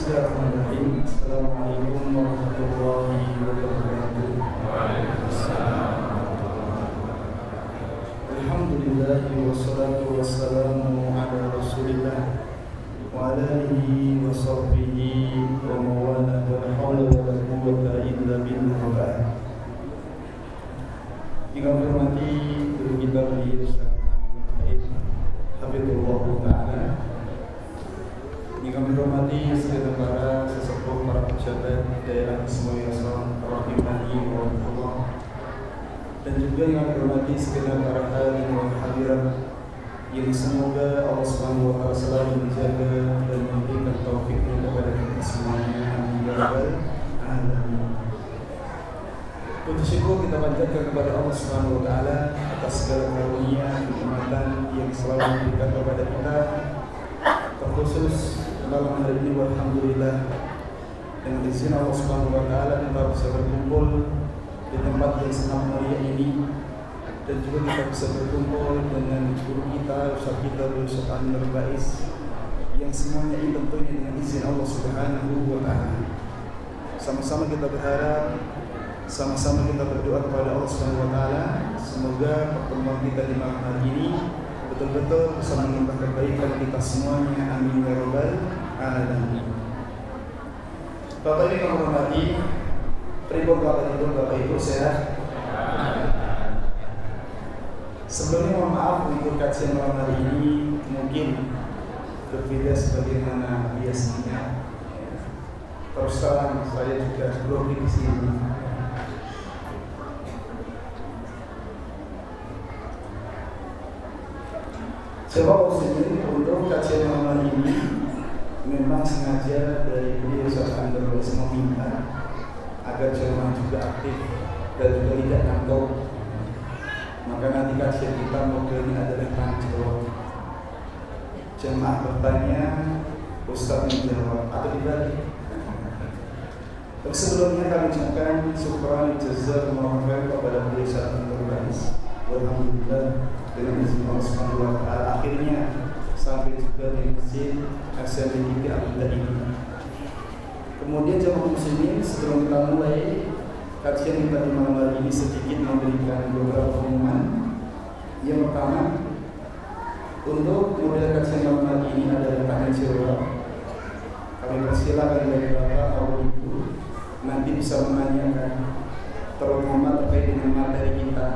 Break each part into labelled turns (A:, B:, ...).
A: Bismillahirrahmanirrahim. Assalamualaikum warahmatullahi wabarakatuh. Alhamdulillah wassalatu wassalamu ala Rasulillah wa ala alihi wa sahbihi wa mawala wa hawla wa la quwwata illa billah. Yang kami hormati guru kita beliau Ustaz Habibullah Ta'ala. Yang kami hormati segenap para sesepuh, para pejabat daerah Ismail Rahimani wa Allah, dan juga yang kami hormati segenap para hadirin wa hadirat yang semoga Allah Subhanahu wa Ta'ala selalu menjaga dan memberikan taufiknya kepada kita semuanya. Amin ya rabbal alamin. Puji syukur kita panjatkan kepada Allah Subhanahu wa Ta'ala atas segala karunia nikmatan yang selalu diberikan kepada kita, terkhusus malam hari ini. Alhamdulillah, dengan izin Allah Subhanahu wa Ta'ala kita bisa berkumpul di tempat yang sangat mulia ini, dan juga kita bisa berkumpul dengan guru kita, Ustaz kita Ustaz Anwar Bais, yang semuanya ini tentunya dengan izin Allah Subhanahu wa Ta'ala. Sama-sama kita berharap, sama-sama kita berdoa kepada Allah Subhanahu wa Ta'ala, semoga pertemuan kita di malam hari ini betul-betul bisa menambah kebaikan kita semuanya. Amin ya rabbal alamin. Bapak Ibu yang hormati, pripun kabar Bapak Ibu, sehat? Sebelumnya mohon maaf untuk kajian malam hari ini mungkin berbeda sebagaimana biasanya. Terus terang saya juga grogi di sini. Coba muslimin, untuk kajian malam hari ini memang sengaja dari beliau Ustaz Anwar meminta agar jemaah juga aktif dan juga tidak ngantuk. Maka nanti kajian kita modelnya adalah tanya jawab. Jemaah bertanya, Ustaz menjawab, atau dibalik. Sebelumnya kami ucapkan syukran jazakumullah khairan kepada beliau Ustaz Anwar. Alhamdulillah, dengan izin Allah Subhanahu wa Ta'ala akhirnya sampai juga di masjid Asyadiki Abdullah ini. Kemudian jemaah muslimin, sebelum kita mulai kajian kita di malam hari ini, sedikit memberikan beberapa pengumuman. Yang pertama, untuk model kajian malam hari ini adalah tanya jawab. Kami persilakan bagi bapak atau ibu nanti bisa menanyakan terutama terkait dengan materi kita,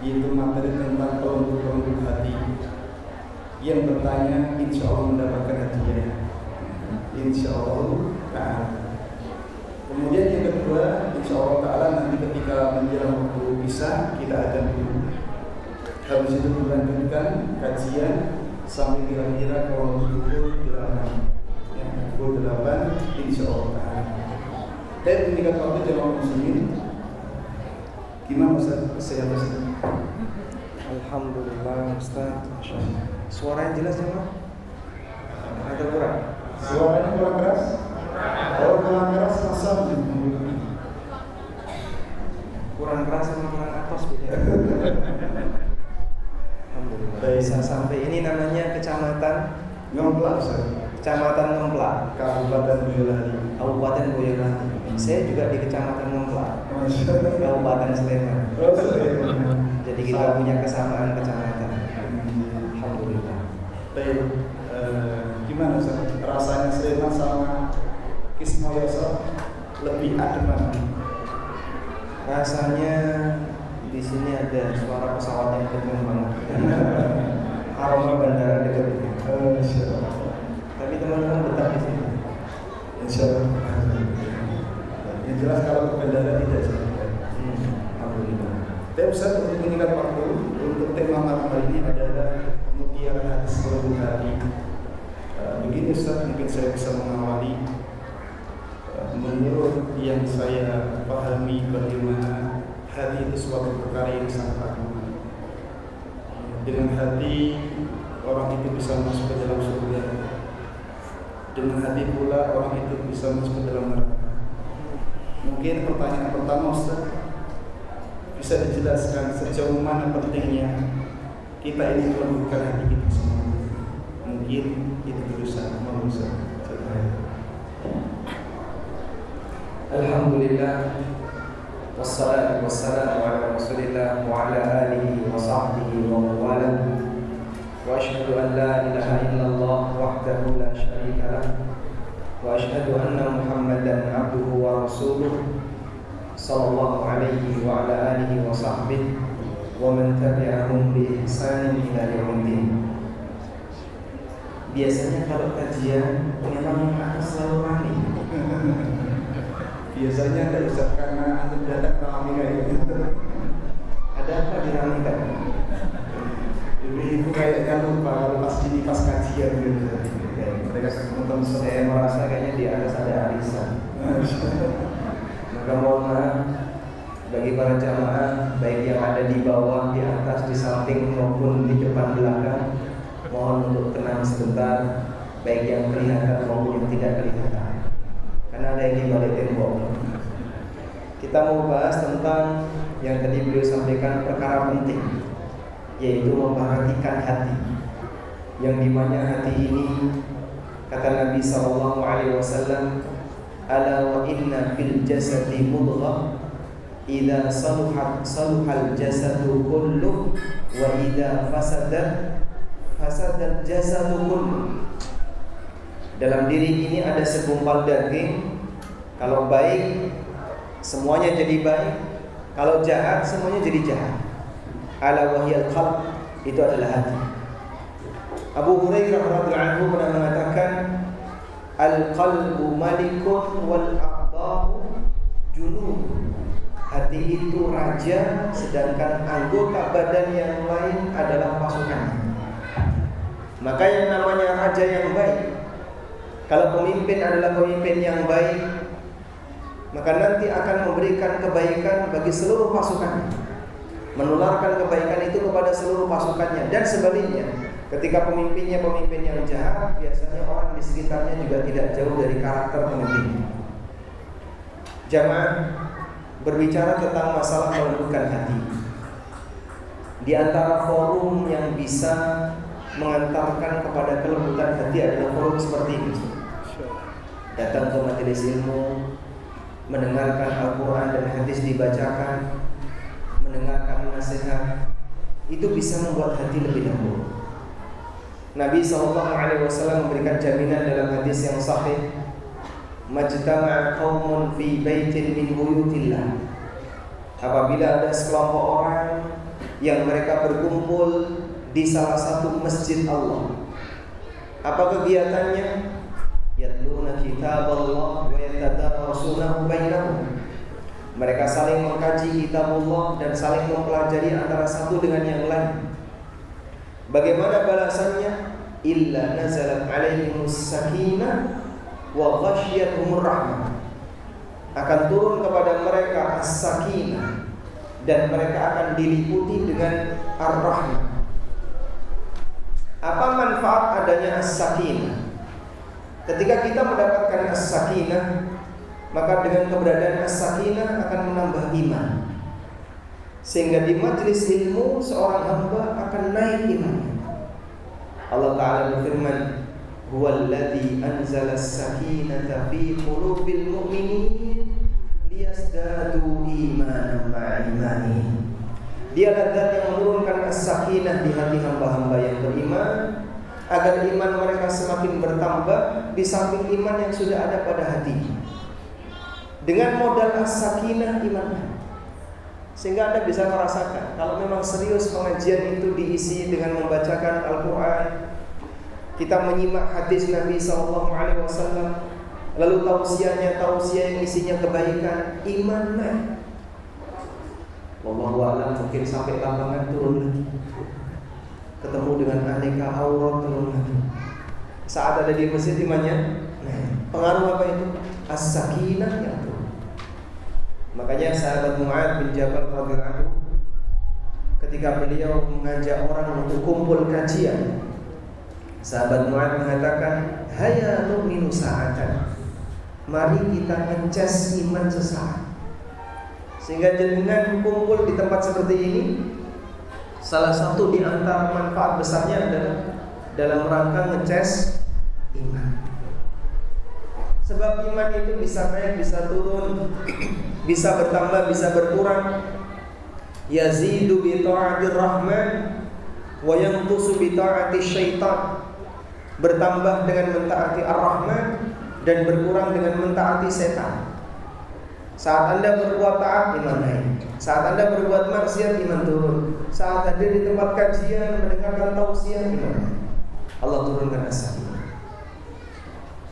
A: yaitu materi tentang pelembut hati. Yang bertanya insya Allah mendapatkan hadiah, insya Allah Ta'ala. Kemudian yang kedua, insya Allah Ta'ala nanti ketika menjelang waktu bisa kita akan dulu. Habis itu dilanjutkan kajian sampai kira-kira kalau pukul 8, ya, pukul 8 insya Allah Ta'ala. Dan meningkat waktu jemaah muslimin, gimana Ustaz kesehatan?
B: Alhamdulillah Ustaz. Suaranya jelas ya Pak? Atau kurang?
A: Suaranya kurang keras? Kalau kurang keras masa
B: kurang keras sama kurang atas beda. Alhamdulillah. Bisa sampai ini namanya kecamatan
A: Ngemplak,
B: Kecamatan Ngemplak,
A: Kabupaten Boyolali.
B: Kabupaten Boyolali. Saya juga di Kecamatan Ngemplak, Kabupaten Sleman. Jadi kita punya kesamaan kecamatan. Alhamdulillah.
A: Baik, gimana Ustaz? Rasanya Sleman sama Kismoyoso lebih adem mana?
B: Rasanya di sini ada suara pesawat yang kencang banget. Aroma bandara dekat ini. Tapi teman-teman betah di sini.
A: Insyaallah. Yang jelas kalau ke bandara tidak jauh.
B: Alhamdulillah.
A: Dan Ustaz, untuk meningkat waktu, untuk tema malam hari ini adalah mutiara hati seluruh hati. Begini Ustaz, mungkin saya bisa mengawali. Menurut yang saya pahami, bagaimana hati itu suatu perkara yang sangat agung. Dengan hati orang itu bisa masuk ke dalam surga. Dengan hati pula orang itu bisa masuk ke dalam neraka. Mungkin pertanyaan pertama Ustaz, bisa dijelaskan sejauh mana pentingnya kita ini melembutkan hati kita semua? Mungkin itu berusaha.
B: Alhamdulillah, wassalatu wassalamu ala Rasulillah wa ala alihi wa sahbihi wa mawalah. Wa asyhadu an la ilaha illallah wahdahu la syarika lah. Wa asyhadu anna Muhammadan abduhu wa rasuluh sallallahu alaihi wa ala alihi wa sahbihi wa man tabi'ahum bi ihsanin ila yaumiddin. Biasanya kalau kajian memang akan selalu ramai.
A: Biasanya tidak usah karena antum datang ramai kayak gitu.
B: Ada apa dinamika?
A: Ibu kayaknya lupa pas kajian gitu. Mereka ketemu
B: Saya merasa kayaknya di atas ada arisan. Maka mohon maaf bagi para jamaah, baik yang ada di bawah, di atas, di samping maupun di depan belakang, mohon untuk tenang sebentar, baik yang kelihatan maupun yang tidak kelihatan. Karena ada yang di balik tembok. Kita mau bahas tentang yang tadi beliau sampaikan, perkara penting, yaitu memperhatikan hati. Yang dimana hati ini, kata Nabi SAW, ala wa inna fil jasadi mudghah, idza saluhal jasadu kulluh, wa idza fasadal jasadu kulluh. Dalam diri ini ada segumpal daging. Kalau baik, semuanya jadi baik. Kalau jahat, semuanya jadi jahat. Ala wahiyal qalb, itu adalah hati. Abu Hurairah radhiyallahu anhu pernah mengatakan, al-qalbu malikun wal a'dha'u junud. Hati itu raja, sedangkan anggota badan yang lain adalah pasukan. Maka yang namanya raja yang baik, kalau pemimpin adalah pemimpin yang baik, maka nanti akan memberikan kebaikan bagi seluruh pasukannya, menularkan kebaikan itu kepada seluruh pasukannya. Dan sebaliknya, ketika pemimpinnya pemimpin yang jahat, biasanya orang di sekitarnya juga tidak jauh dari karakter pemimpinnya. Jamaah, berbicara tentang masalah melembutkan hati, di antara forum yang bisa mengantarkan kepada kelembutan hati adalah forum seperti ini. Datang ke majelis ilmu, mendengarkan Al-Quran dan hadis dibacakan, mendengarkan nasihat, itu bisa membuat hati lebih lembut. Nabi SAW memberikan jaminan dalam hadis yang sahih, majtama'a qaumun fi baitin min buyutillah. Apabila ada sekelompok orang yang mereka berkumpul di salah satu masjid Allah, apa kegiatannya? Yatluna kitaballah wa yatadarasunahu bainahum. Mereka saling mengkaji kitabullah dan saling mempelajari antara satu dengan yang lain. Bagaimana balasannya? Illa nazalat alaihimus sakinah wa ghasyiyatuhumur rahmah. Akan turun kepada mereka as-sakinah, dan mereka akan diliputi dengan ar-rahmah. Apa manfaat adanya as-sakinah? Ketika kita mendapatkan as-sakinah, maka dengan keberadaan as-sakinah akan menambah iman, sehingga di majelis ilmu seorang hamba akan naik imannya. Allah Ta'ala berfirman, huwallazi anzala as-sakinata fi qulubil mu'minin liyazdadu imanan ma'a imanihim. Dialah zat yang menurunkan as-sakinah di hati hamba-hamba yang beriman, agar iman mereka semakin bertambah di samping iman yang sudah ada pada hati. Dengan modal as-sakinah iman, sehingga Anda bisa merasakan kalau memang serius pengajian itu diisi dengan membacakan Al-Quran, kita menyimak hadis Nabi SAW, lalu tausiah yang isinya kebaikan, iman naik. Wallahu a'lam, mungkin sampai lapangan turun lagi, ketemu dengan aneka aurat turun lagi. Saat ada di masjid imannya, pengaruh apa itu? As-sakinah yang turun. Makanya sahabat Mu'adz bin Jabal radhiyallahu anhu, ketika beliau mengajak orang untuk kumpul kajian, sahabat Mu'adz mengatakan, "Hayya nu'minu sa'atan." Mari kita ngecas iman sesaat. Sehingga dengan kumpul di tempat seperti ini, salah satu di antara manfaat besarnya adalah dalam rangka ngecas iman. Sebab sebab iman itu bisa naik, bisa turun, bisa bertambah, bisa berkurang. Yazidu bi ta'atir rahman wa yanqusu bi ta'ati syaitan. Bertambah dengan mentaati Ar-Rahman dan berkurang dengan mentaati setan. Saat Anda berbuat taat, iman naik. Saat Anda berbuat maksiat, iman turun. Saat hadir di tempat kajian, mendengarkan tausiah, iman naik. Allah turunkan as-sakinah.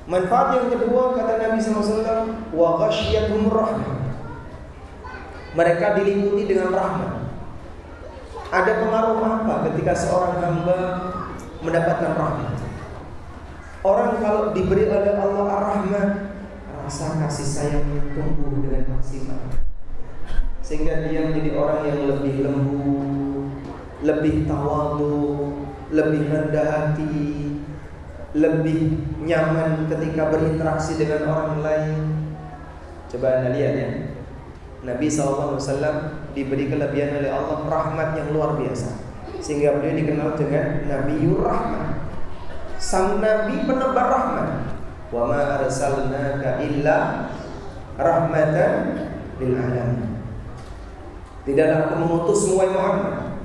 B: Manfaat yang kedua, kata Nabi SAW, wa ghasyiyatuhumur rahmah. Mereka diliputi dengan rahmat. Ada pengaruh apa ketika seorang hamba mendapatkan rahmat? Orang kalau diberi oleh Allah ar-Rahman, rasa kasih sayangnya tumbuh dengan maksimal, sehingga dia menjadi orang yang lebih lembut, lebih tawadhu, lebih rendah hati, lebih nyaman ketika berinteraksi dengan orang lain. Coba Anda lihat ya, Nabi SAW diberi kelebihan oleh Allah rahmat yang luar biasa, sehingga beliau dikenal dengan Nabiur Rahman, sang Nabi penebar rahmat. Wa ma arsalnaka illa rahmatan lil alamin. Tidaklah aku mengutus Muhammad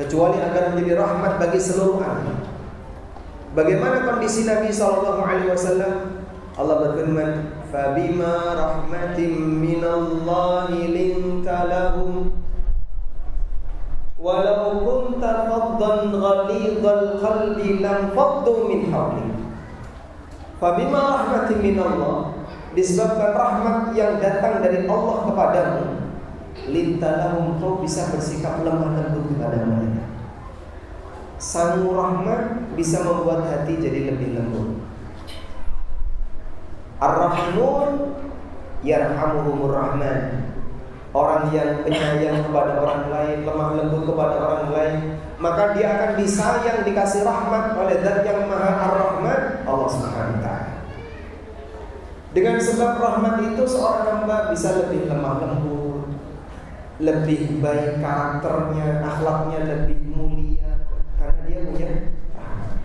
B: kecuali agar menjadi rahmat bagi seluruh alam. Bagaimana kondisi Nabi SAW? Allah berfirman, "Fabima rahmatin minallahi linta lahum walau kunta faddan ghalidhal qalbi lam faddu min hawlik." Fabima rahmatin minallah, disebabkan rahmat yang datang dari Allah kepadamu, linta lahum, kau bisa bersikap lemah lembut kepada mereka. Sangu rahmat bisa membuat hati jadi lebih lembut. Ar-Rahmun yarhamuhumur rahman. Orang yang penyayang kepada orang lain, lemah lembut kepada orang lain, maka dia akan disayang, dikasih rahmat oleh Zat yang Maha Ar-Rahman, Allah Subhanahu wa taala. Dengan sebab rahmat itu seorang hamba bisa lebih lemah lembut, lebih baik karakternya, akhlaknya lebih mulia, karena dia punya rahmat.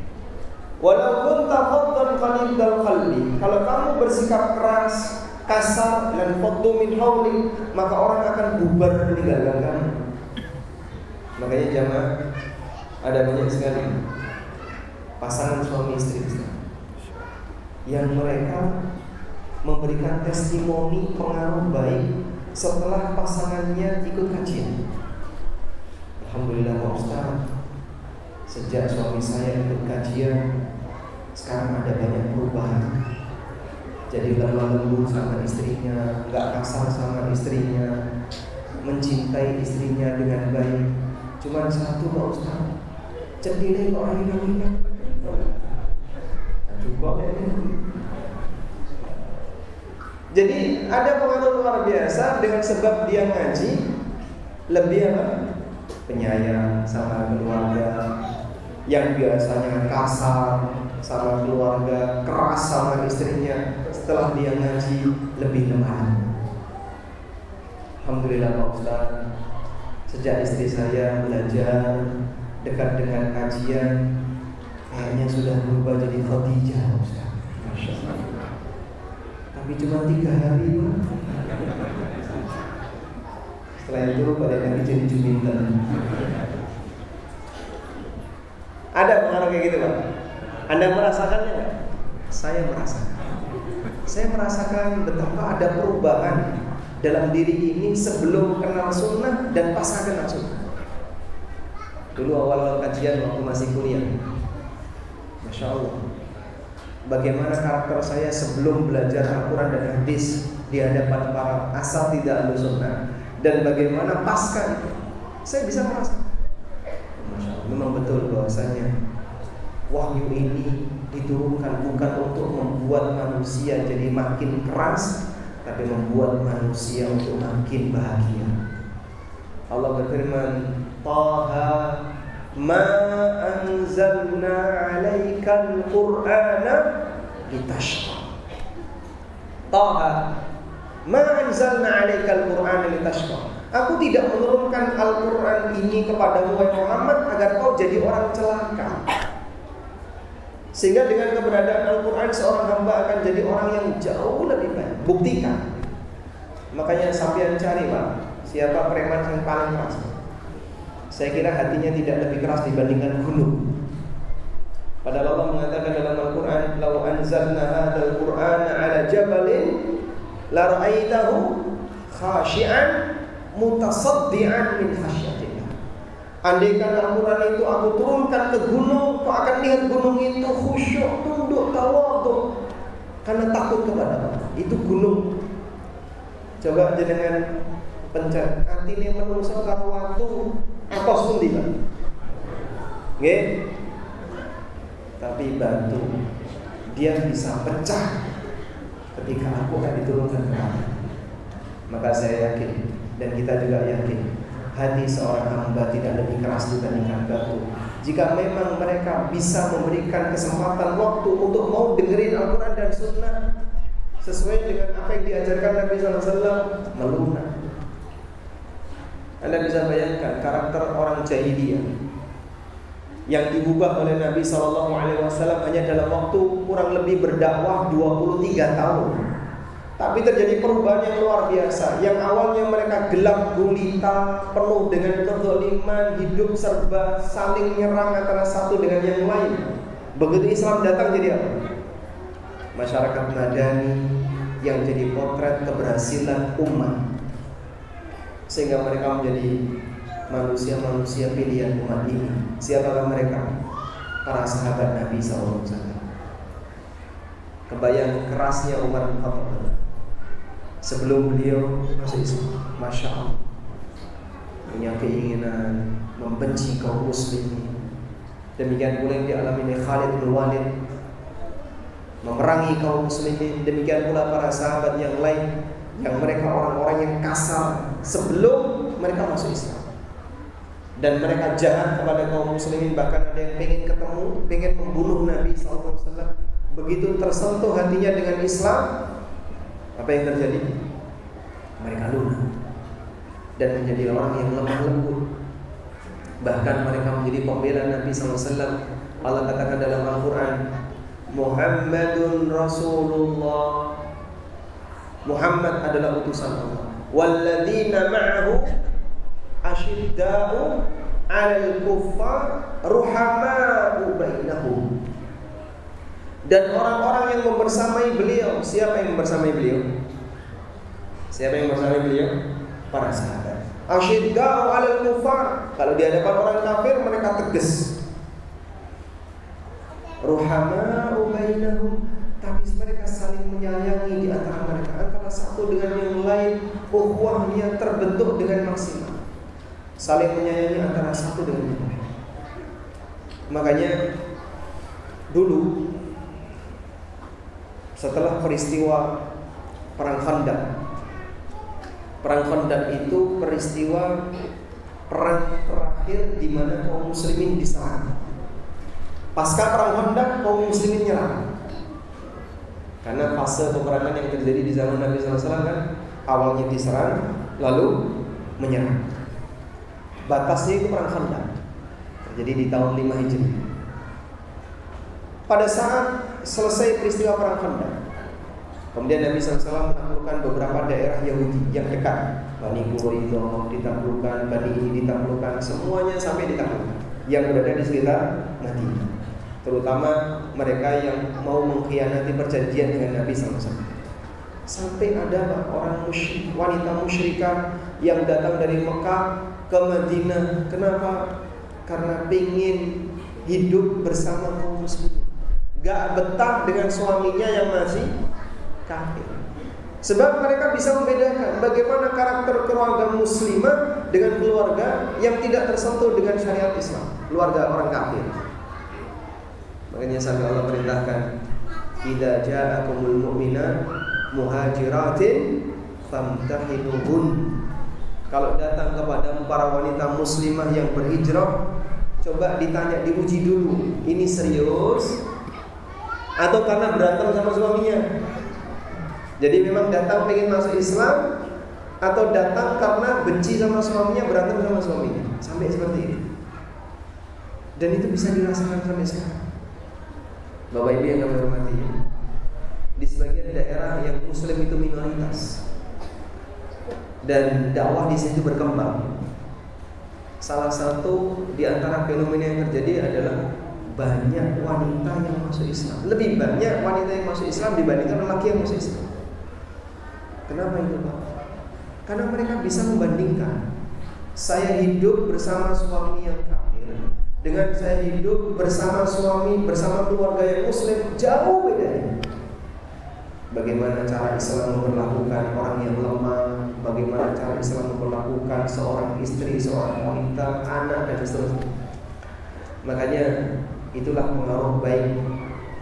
B: Walau kunta faddan qalidal qalbi, kalau kamu bersikap keras, kasar dan faddu min hawli, maka orang akan bubar meninggalkan kamu. Makanya jamaah, ada banyak sekali pasangan suami istri yang mereka memberikan testimoni pengaruh baik setelah pasangannya ikut kajian. Alhamdulillah Pak Ustaz, sejak suami saya ikut kajian, sekarang ada banyak perubahan. Jadi lemah lembut sama istrinya, gak kasar sama istrinya, mencintai istrinya dengan baik. Cuma satu Pak Ustaz, centile kok hina-hina. Cukup ya. Jadi ada pengaruh luar biasa dengan sebab dia ngaji, lebih apa? Penyayang sama keluarga. Yang biasanya kasar sama keluarga, keras sama istrinya, setelah dia ngaji lebih lemah. Alhamdulillah Pak Ustaz, sejak istri saya belajar dekat dengan kajian, kayaknya sudah berubah jadi Khadijah Pak Ustaz. Masya Allah. Tapi cuma 3 hari Pak. Setelah itu balik lagi jadi Juminten. Ada pengaruh kayak gitu Pak? Anda merasakannya nggak? Saya merasakan. Saya merasakan betapa ada perubahan dalam diri ini sebelum kenal sunnah dan pasca kenal sunnah. Dulu awal kajian waktu masih kuliah, Masya Allah, bagaimana karakter saya sebelum belajar Al-Quran dan hadis di hadapan para asal tidak ahlu sunnah, dan bagaimana pasca itu saya bisa merasakan. Masya Allah, memang betul bahwasanya wahyu ini diturunkan bukan untuk membuat manusia jadi makin keras, tapi membuat manusia untuk makin bahagia. Allah berfirman, Taha ma anzalna 'alaikal Qur'ana litashqa. Taha ma anzalna 'alaikal Qur'ana litashqa. Aku tidak menurunkan Al-Quran ini kepadamu wahai Muhammad agar kau jadi orang celaka. Sehingga dengan keberadaan Al-Quran seorang hamba akan jadi orang yang jauh lebih baik. Buktikan. Makanya sampean cari Pak, siapa preman yang paling keras. Saya kira hatinya tidak lebih keras dibandingkan gunung. Padahal Allah mengatakan dalam Al-Quran, "Lau anzalna hadzal Qur'ana 'ala jabalin la ra'aitahu khashi'an mutasaddian min khasyatillah." Andaikan Al-Quran itu aku turunkan ke gunung, kau akan lihat gunung itu khusyuk, tunduk, tawadhu karena takut kepada Allah. Itu gunung. Coba jenengan pencet atine menungso karo watu atos pundi, Pak? Nggih. Tapi batu dia bisa pecah ketika Al-Quran diturunkan ke Allah. Maka saya yakin dan kita juga yakin hati seorang hamba tidak lebih keras dibandingkan batu. Jika memang mereka bisa memberikan kesempatan waktu untuk mau dengerin Al-Quran dan Sunnah sesuai dengan apa yang diajarkan Nabi SAW, melunak. Anda bisa bayangkan karakter orang jahiliyah yang diubah oleh Nabi SAW hanya dalam waktu kurang lebih berdakwah 23 tahun. Tapi terjadi perubahan yang luar biasa. Yang awalnya mereka gelap gulita, penuh dengan kezaliman, hidup serba saling nyerang antara satu dengan yang lain. Begitu Islam datang jadi apa? Masyarakat madani yang jadi potret keberhasilan umat, sehingga mereka menjadi manusia-manusia pilihan umat ini. Siapakah mereka? Para sahabat Nabi SAW. Kebayang kerasnya Umar bin Khattab sebelum beliau masuk Islam. Masya Allah, punya keinginan membenci kaum muslimin. Demikian pula yang dialami oleh Khalid bin Walid, memerangi kaum muslimin. Demikian pula para sahabat yang lain, yang mereka orang-orang yang kasar sebelum mereka masuk Islam. Dan mereka jahat kepada kaum muslimin. Bahkan ada yang pengen ketemu, pengen membunuh Nabi SAW. Begitu tersentuh hatinya dengan Islam, apa yang terjadi? Mereka lunak dan menjadi orang yang lemah lembut. Bahkan mereka menjadi pembela Nabi SAW. Allah katakan dalam Al-Quran, Muhammadun Rasulullah, Muhammad adalah utusan Allah. Walladzina ma'ahu asyidda'u 'alal kuffar ruhama'u bainahum. Dan orang-orang yang membersamai beliau, siapa yang membersamai beliau? Siapa yang membersamai beliau? Para sahabat. Asyidda'u 'alal kuffar, kalau di hadapan orang kafir mereka tegas. Ruhama'u bainahum, tapi mereka saling menyayangi di antara mereka, antara satu dengan yang lain. Ukhuwahnya terbentuk dengan maksimal, saling menyayangi antara satu dengan yang lain. Makanya dulu setelah peristiwa Perang Khandaq, Perang Khandaq itu peristiwa perang terakhir di mana kaum muslimin diserang. Pasca Perang Khandaq kaum muslimin nyerang. Karena fase peperangan yang terjadi di zaman Nabi SAW kan awalnya diserang, lalu menyerang. Batasnya itu Perang Khandaq, terjadi di tahun 5 Hijriah. Pada saat selesai peristiwa Perang Khandaq, kemudian Nabi SAW menaklukkan beberapa daerah Yahudi yang dekat. Bani Quraidah ditaklukkan, Bani ini ditaklukkan, semuanya sampai ditaklukkan yang berada di sekitar Madinah. Terutama mereka yang mau mengkhianati perjanjian dengan Nabi SAW. Sampai ada orang musyrik, wanita musyrikah yang datang dari Mekah ke Madinah. Kenapa? Karena ingin hidup bersama kaum muslimin, gak betah dengan suaminya yang masih kafir. Sebab mereka bisa membedakan bagaimana karakter keluarga muslimah dengan keluarga yang tidak tersentuh dengan syariat Islam, keluarga orang kafir. Makanya sampai Allah perintahkan, idza ja'akumul mu'minat muhajiratin famtahinuhun. Kalau datang kepada para wanita muslimah yang berhijrah, coba ditanya, diuji dulu, ini serius atau karena berantem sama suaminya. Jadi memang datang pengen masuk Islam atau datang karena benci sama suaminya, berantem sama suaminya. Sampai seperti ini. Dan itu bisa dirasakan sampai sekarang. Bapak Ibu yang kami hormati, di sebagian Muslim itu minoritas dan dakwah di situ berkembang. Salah satu di antara fenomena yang terjadi adalah banyak wanita yang masuk Islam. Lebih banyak wanita yang masuk Islam dibandingkan lelaki yang masuk Islam. Kenapa itu, Pak? Karena mereka bisa membandingkan, saya hidup bersama suami yang kafir dengan saya hidup bersama keluarga yang Muslim, jauh bedanya. Bagaimana cara Islam memperlakukan orang yang lemah, bagaimana cara Islam memperlakukan seorang istri, seorang wanita, anak, dan seterusnya. Makanya itulah pengaruh baik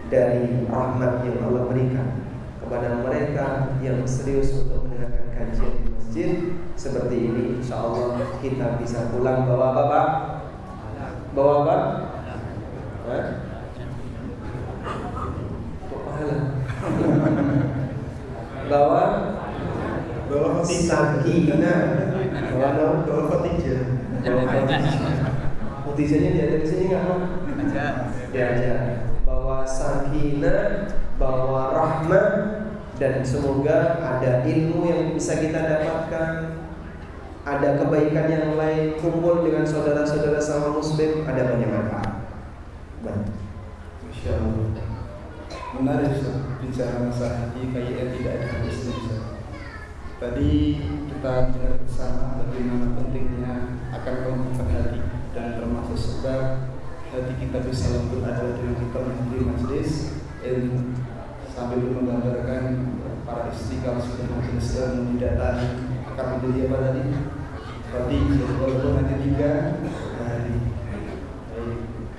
B: dari rahmat yang Allah berikan kepada mereka yang serius untuk mendengarkan kajian di masjid seperti ini. Insya Allah kita bisa pulang bawa apa, Pak? Bawa apa? Kok pahala? Bawa sakinah, bawa khotijah. Khotijahnya dia ada di sini nggak, Pak? Diajar. Bawa sakinah, bawa rahmat, dan semoga ada ilmu yang bisa kita dapatkan, ada kebaikan yang lain, kumpul dengan saudara-saudara sama Muslim, ada banyak manfaat.
A: Masya Allah. Menarik bicara masalah haji kayak tidak ada habisnya. Tadi kita dengar bersama bagaimana pentingnya akan pembukaan hati, dan termasuk sebab hati kita bisa lembut adalah dengan kita menghadiri majelis ilmu. Sambil menggambarkan para istri kalau sudah majelis ilmu didatangi akan menjadi apa tadi? Tadi walaupun hanya 3 hari.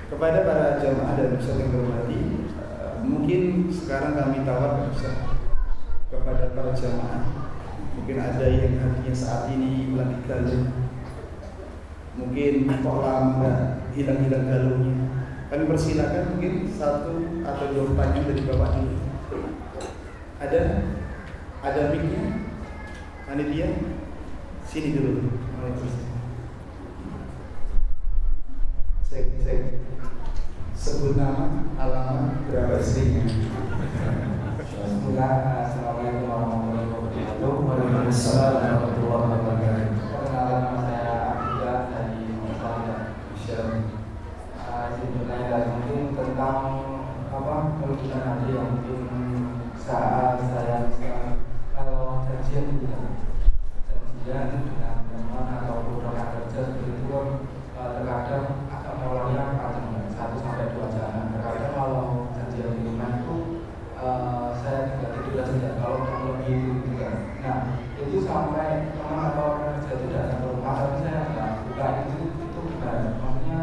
A: Kepada para jamaah dan ustaz yang berhormati, mungkin sekarang kami tawarkan kepada para jamaah. Mungkin ada yang hatinya saat ini lagi galau, mungkin kok lama hilang-hilang galaunya. Kami persilakan mungkin 1 atau 2 pertanyaan dari Bapak dulu. Ada mic-nya? Panitia? Sini dulu. Cek. Sebut nama, alamat, berapa istrinya.
C: Bismillah, assalamualaikum warahmatullahi wabarakatuh.
A: Waalaikumsalam warahmatullahi wabarakatuh.
C: Perkenalkan, nama saya Abdullah dari Malaysia. Sebetulnya mungkin tentang kerugian hati yang mungkin saat saya kalau janjian dengan teman atau rekan kerja seperti itu terkadang agak molornya panjang 1-2 jam. Terkadang kalau janjian minuman itu saya tidak tidur saja kalau lebih itu juga. Nah itu sampai teman atau rekan kerja itu datang ke rumah, tapi saya nggak buka itu benar. Maksudnya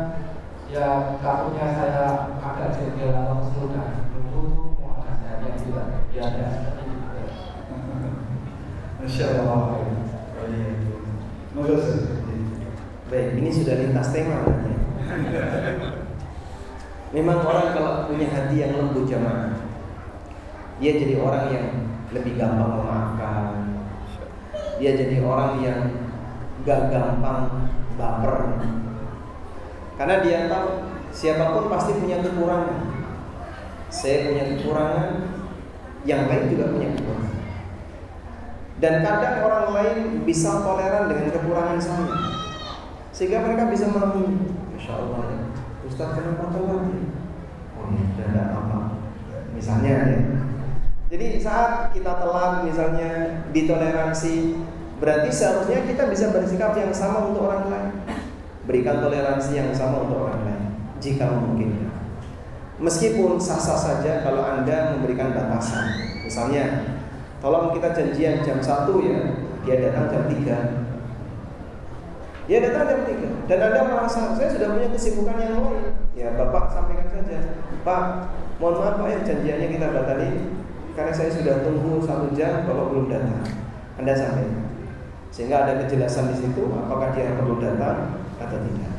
C: ya takutnya saya agak jengkel atau kesulitan menunggu mau ada saya yang tidak ada seperti itu.
A: Masya Allah.
B: Baik, ini sudah lintas tema nanti. Memang orang kalau punya hati yang lembut jamaah, dia jadi orang yang lebih gampang memaafkan. Dia jadi orang yang gak gampang baper. Karena dia tahu siapapun pasti punya kekurangan. Saya punya kekurangan, yang lain juga punya kekurangan. Dan kadang orang lain bisa toleran dengan kekurangan saya, sehingga mereka bisa memahami. Masya Allah ya, Ustaz kenapa telat ya? Oh ya, tidak apa. Misalnya ya. Jadi saat kita telat misalnya ditoleransi, berarti seharusnya kita bisa bersikap yang sama untuk orang lain. Berikan toleransi yang sama untuk orang lain jika memungkinkan. Meskipun sah-sah saja kalau Anda memberikan batasan. Misalnya, tolong kita janjian jam 1 ya, dia datang jam 3. Dia datang jam 3 dan Anda merasa saya sudah punya kesibukan yang lain. Ya Bapak sampaikan saja, Pak, mohon maaf Pak ya, janjiannya kita batalin karena saya sudah tunggu 1 jam Bapak belum datang. Anda sampaikan sehingga ada kejelasan di situ apakah dia perlu datang atau tidak.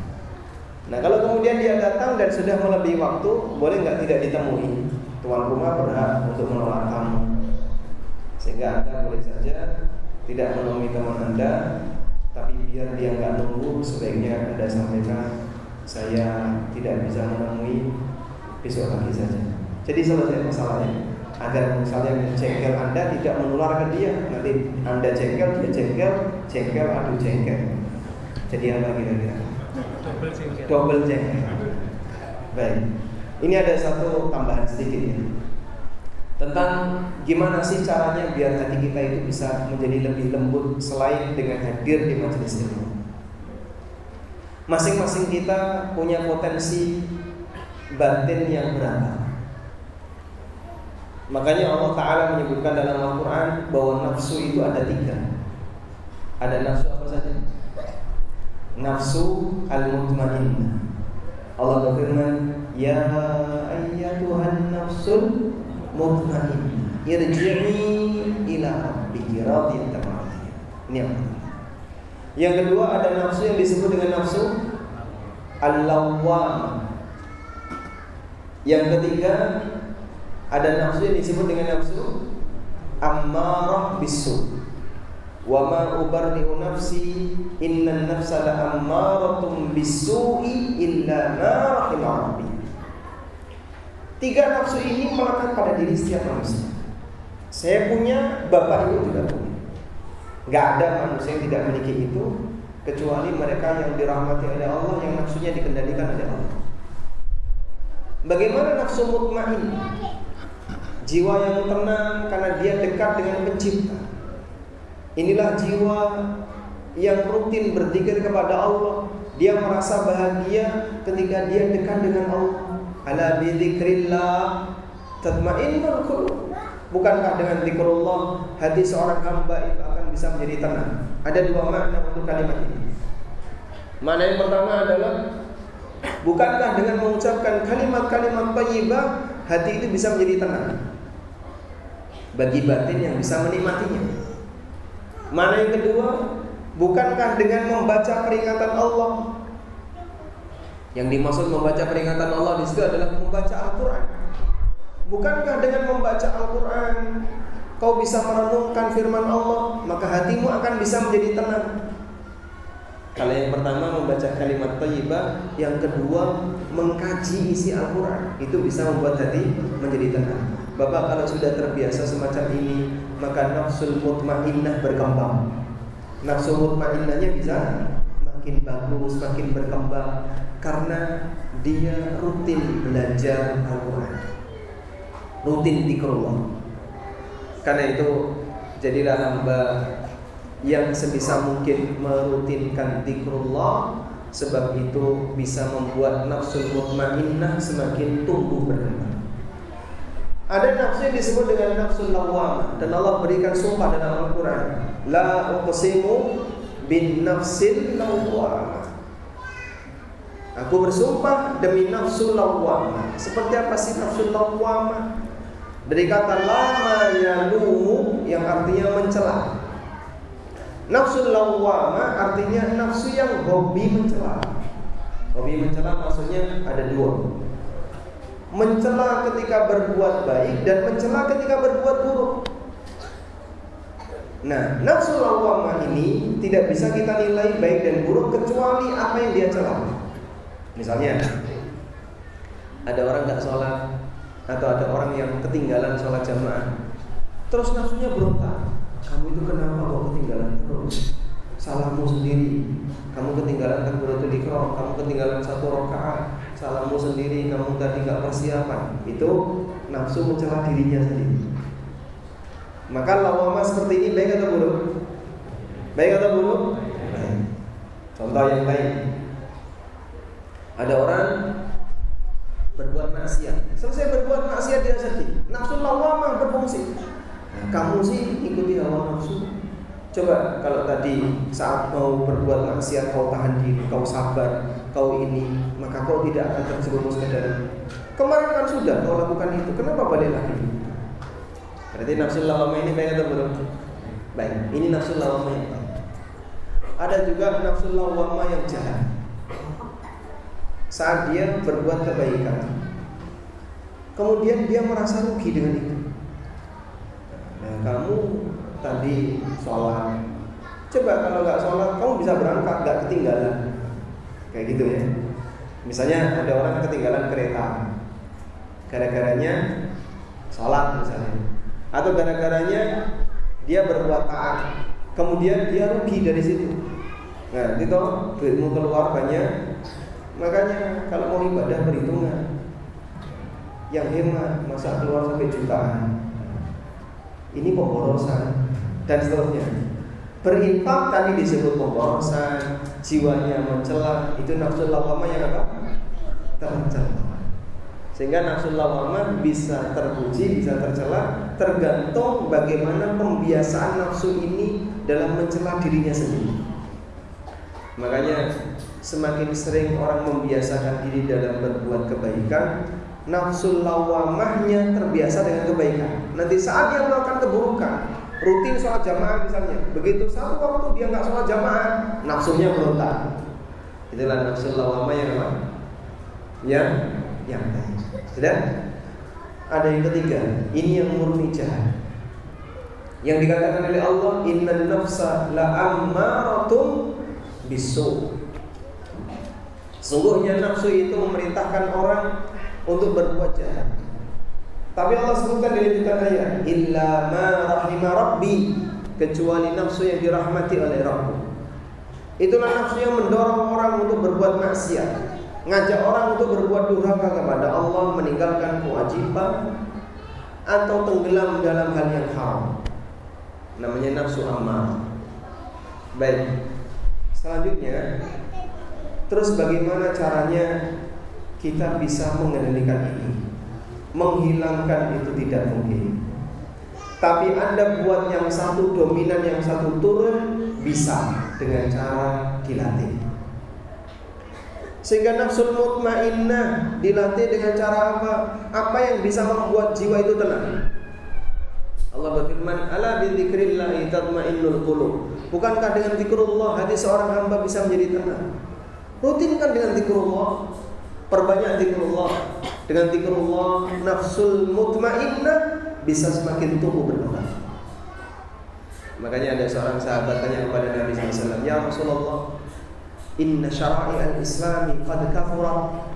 B: Nah kalau kemudian dia datang dan sudah melebihi waktu, boleh nggak tidak ditemui? Tuan rumah berhak untuk menolak tamu. Sehingga Anda boleh saja tidak menemui teman Anda, tapi biar dia nggak nunggu, sebaiknya Anda sampaikan saya tidak bisa menemui, besok lagi saja. Jadi selesai masalahnya. agar misalnya jengkel Anda tidak menular ke dia. Nanti Anda jengkel, dia jengkel, adu jengkel. Jadi apa kira-kira? Double jengkel. Baik. Ini ada satu tambahan sedikit ya, tentang gimana sih caranya biar hati kita itu bisa menjadi lebih lembut selain dengan hadir di majelis ilmu. Masing-masing kita punya potensi batin yang beragam. Makanya Allah Ta'ala menyebutkan dalam Al-Quran bahwa nafsu itu ada 3. Ada nafsu apa saja? Nafsu al-mutmainnah. Allah berfirman, ya ayyatuhan nafsul mutmainnah irji'i ila rabbiki radiyatan mardiyah. Ini yang pertama. Yang kedua ada nafsu yang disebut dengan nafsu al-lawwamah. Yang ketiga ada nafsu yang disebut dengan nafsu ammarah bisu. Wa ma ubarri'u nafsi innan nafsa la'ammaratun bisu'i illa ma rahima rabbi. 3 nafsu ini melekat pada diri setiap manusia. Saya punya, Bapak Ibu juga punya. Gak ada manusia yang tidak memiliki itu kecuali mereka yang dirahmati oleh Allah, yang nafsunya dikendalikan oleh Allah. Bagaimana nafsu mutmainnah? Jiwa yang tenang karena dia dekat dengan Pencipta. Inilah jiwa yang rutin berzikir kepada Allah. Dia merasa bahagia ketika dia dekat dengan Allah. Ala bi dzikrillah tatma'innul qulub. Bukankah dengan zikrullah hati seorang hamba itu akan bisa menjadi tenang? Ada 2 makna untuk kalimat ini. Makna yang pertama adalah, bukankah dengan mengucapkan kalimat-kalimat thayyibah hati itu bisa menjadi tenang bagi batin yang bisa menikmatinya? Mana yang kedua, bukankah dengan membaca peringatan Allah? Yang dimaksud membaca peringatan Allah di situ adalah membaca Al-Quran. Bukankah dengan membaca Al-Quran kau bisa merenungkan firman Allah, maka hatimu akan bisa menjadi tenang? Kalau yang pertama membaca kalimat thayyibah, yang kedua mengkaji isi Al-Quran, itu bisa membuat hati menjadi tenang. Bapak kalau sudah terbiasa semacam ini, maka nafsul mutmainnah berkembang. Nafsu mutmainnahnya bisa makin bagus, makin berkembang karena dia rutin belajar Al-Quran, rutin zikrullah. Karena itu jadilah hamba yang sebisa mungkin merutinkan zikrullah, sebab itu bisa membuat nafsul mutmainnah semakin tumbuh berkembang. Ada nafsu yang disebut dengan nafsul lawwamah, dan Allah berikan sumpah dalam Al-Quran, la uqsimu bin nafsil lawwamah. Aku bersumpah demi nafsul lawwamah. Seperti apa sih nafsul lawwamah? Dari kata lama yalumu yang artinya mencela. Nafsul lawwamah artinya nafsu yang hobi mencela. Hobi mencela maksudnya ada 2. Mencela ketika berbuat baik dan mencela ketika berbuat buruk. Nah, nafsu lawwamah ini tidak bisa kita nilai baik dan buruk kecuali apa yang dia cela. Misalnya, ada orang gak sholat, atau ada orang yang ketinggalan sholat jamaah, terus nafsunya berontak. Kamu itu kenapa kok ketinggalan terus? Salahmu sendiri. Kamu ketinggalan takbiratul ihram, kamu ketinggalan 1 rakaat. Salahmu sendiri, kamu tadi gak persiapan. Itu nafsu mencela dirinya sendiri. Maka lawamah seperti ini baik atau buruk? Baik atau buruk? Baik. Contoh yang lain, ada orang berbuat maksiat. Selesai berbuat maksiat dia sedih. Nafsu lawamah berfungsi. Nah, kamu sih ikuti hawa nafsu. Coba kalau tadi saat mau berbuat maksiat kau tahan diri, kau sabar, kau ini, maka kau tidak akan terjerumus ke dalam. Kemarin kan sudah kau lakukan itu, kenapa balik lagi? Berarti nafsu lawamah ini baik atau buruk? Baik, ini nafsu lawamah yang baik. Ada juga nafsu lawamah yang jahat. Saat dia berbuat kebaikan, kemudian dia merasa rugi dengan itu. Nah, kamu tadi sholat, coba kalau nggak sholat kamu bisa berangkat, nggak ketinggalan. Kayak gitu ya. Misalnya ada orang ketinggalan kereta, gara-garanya sholat misalnya, atau gara-garanya dia berbuat taat, kemudian dia rugi dari situ. Nah, itu duitmu keluar banyak, makanya kalau mau ibadah perhitungan, yang hemat, masa keluar sampai jutaan, ini pemborosan dan seterusnya. Berinfak tadi disebut pemborosan, jiwanya mencela, itu nafsu lawamah yang apa? Tercela. Sehingga nafsu lawamah bisa terpuji, bisa tercela, tergantung bagaimana pembiasaan nafsu ini dalam mencela dirinya sendiri. Makanya semakin sering orang membiasakan diri dalam berbuat kebaikan, nafsu lawamahnya terbiasa dengan kebaikan. Nanti saat dia melakukan keburukan, rutin sholat jamaah misalnya, begitu satu waktu dia nggak sholat jamaah, nafsunya berontak. Itulah nafsu lawamah yang apa? Yang baik. Sudah? Ada yang ketiga, ini yang murni jahat. Yang dikatakan oleh Allah, innan nafsa la'ammaratun bisu. Sungguhnya nafsu itu memerintahkan orang untuk berbuat jahat. Tapi Allah sebutkan di lanjutan ayat, illa ma rahima rabbi, kecuali nafsu yang dirahmati oleh Rabb. Itulah nafsu yang mendorong orang untuk berbuat maksiat, ngajak orang untuk berbuat durhaka kepada Allah, meninggalkan kewajiban, atau tenggelam dalam hal yang haram. Namanya nafsu amarah. Baik. Selanjutnya, terus bagaimana caranya kita bisa mengendalikan ini? Menghilangkan itu tidak mungkin. Tapi Anda buat yang satu dominan, yang satu turun, bisa dengan cara dilatih. Sehingga nafsul mutmainnah dilatih dengan cara apa? Apa yang bisa membuat jiwa itu tenang? Allah berfirman, ala bi dzikrillah tatmainnul qulub. Bukankah dengan zikrullah hati seorang hamba bisa menjadi tenang? Rutinkan dengan zikrullah, perbanyak zikrullah. Dengan zikrullah nafsul mutmainnah bisa semakin tumbuh berkembang. Makanya ada seorang sahabat tanya kepada Nabi SAW, ya Rasulullah, inna syara'i al-islami qad kafurat.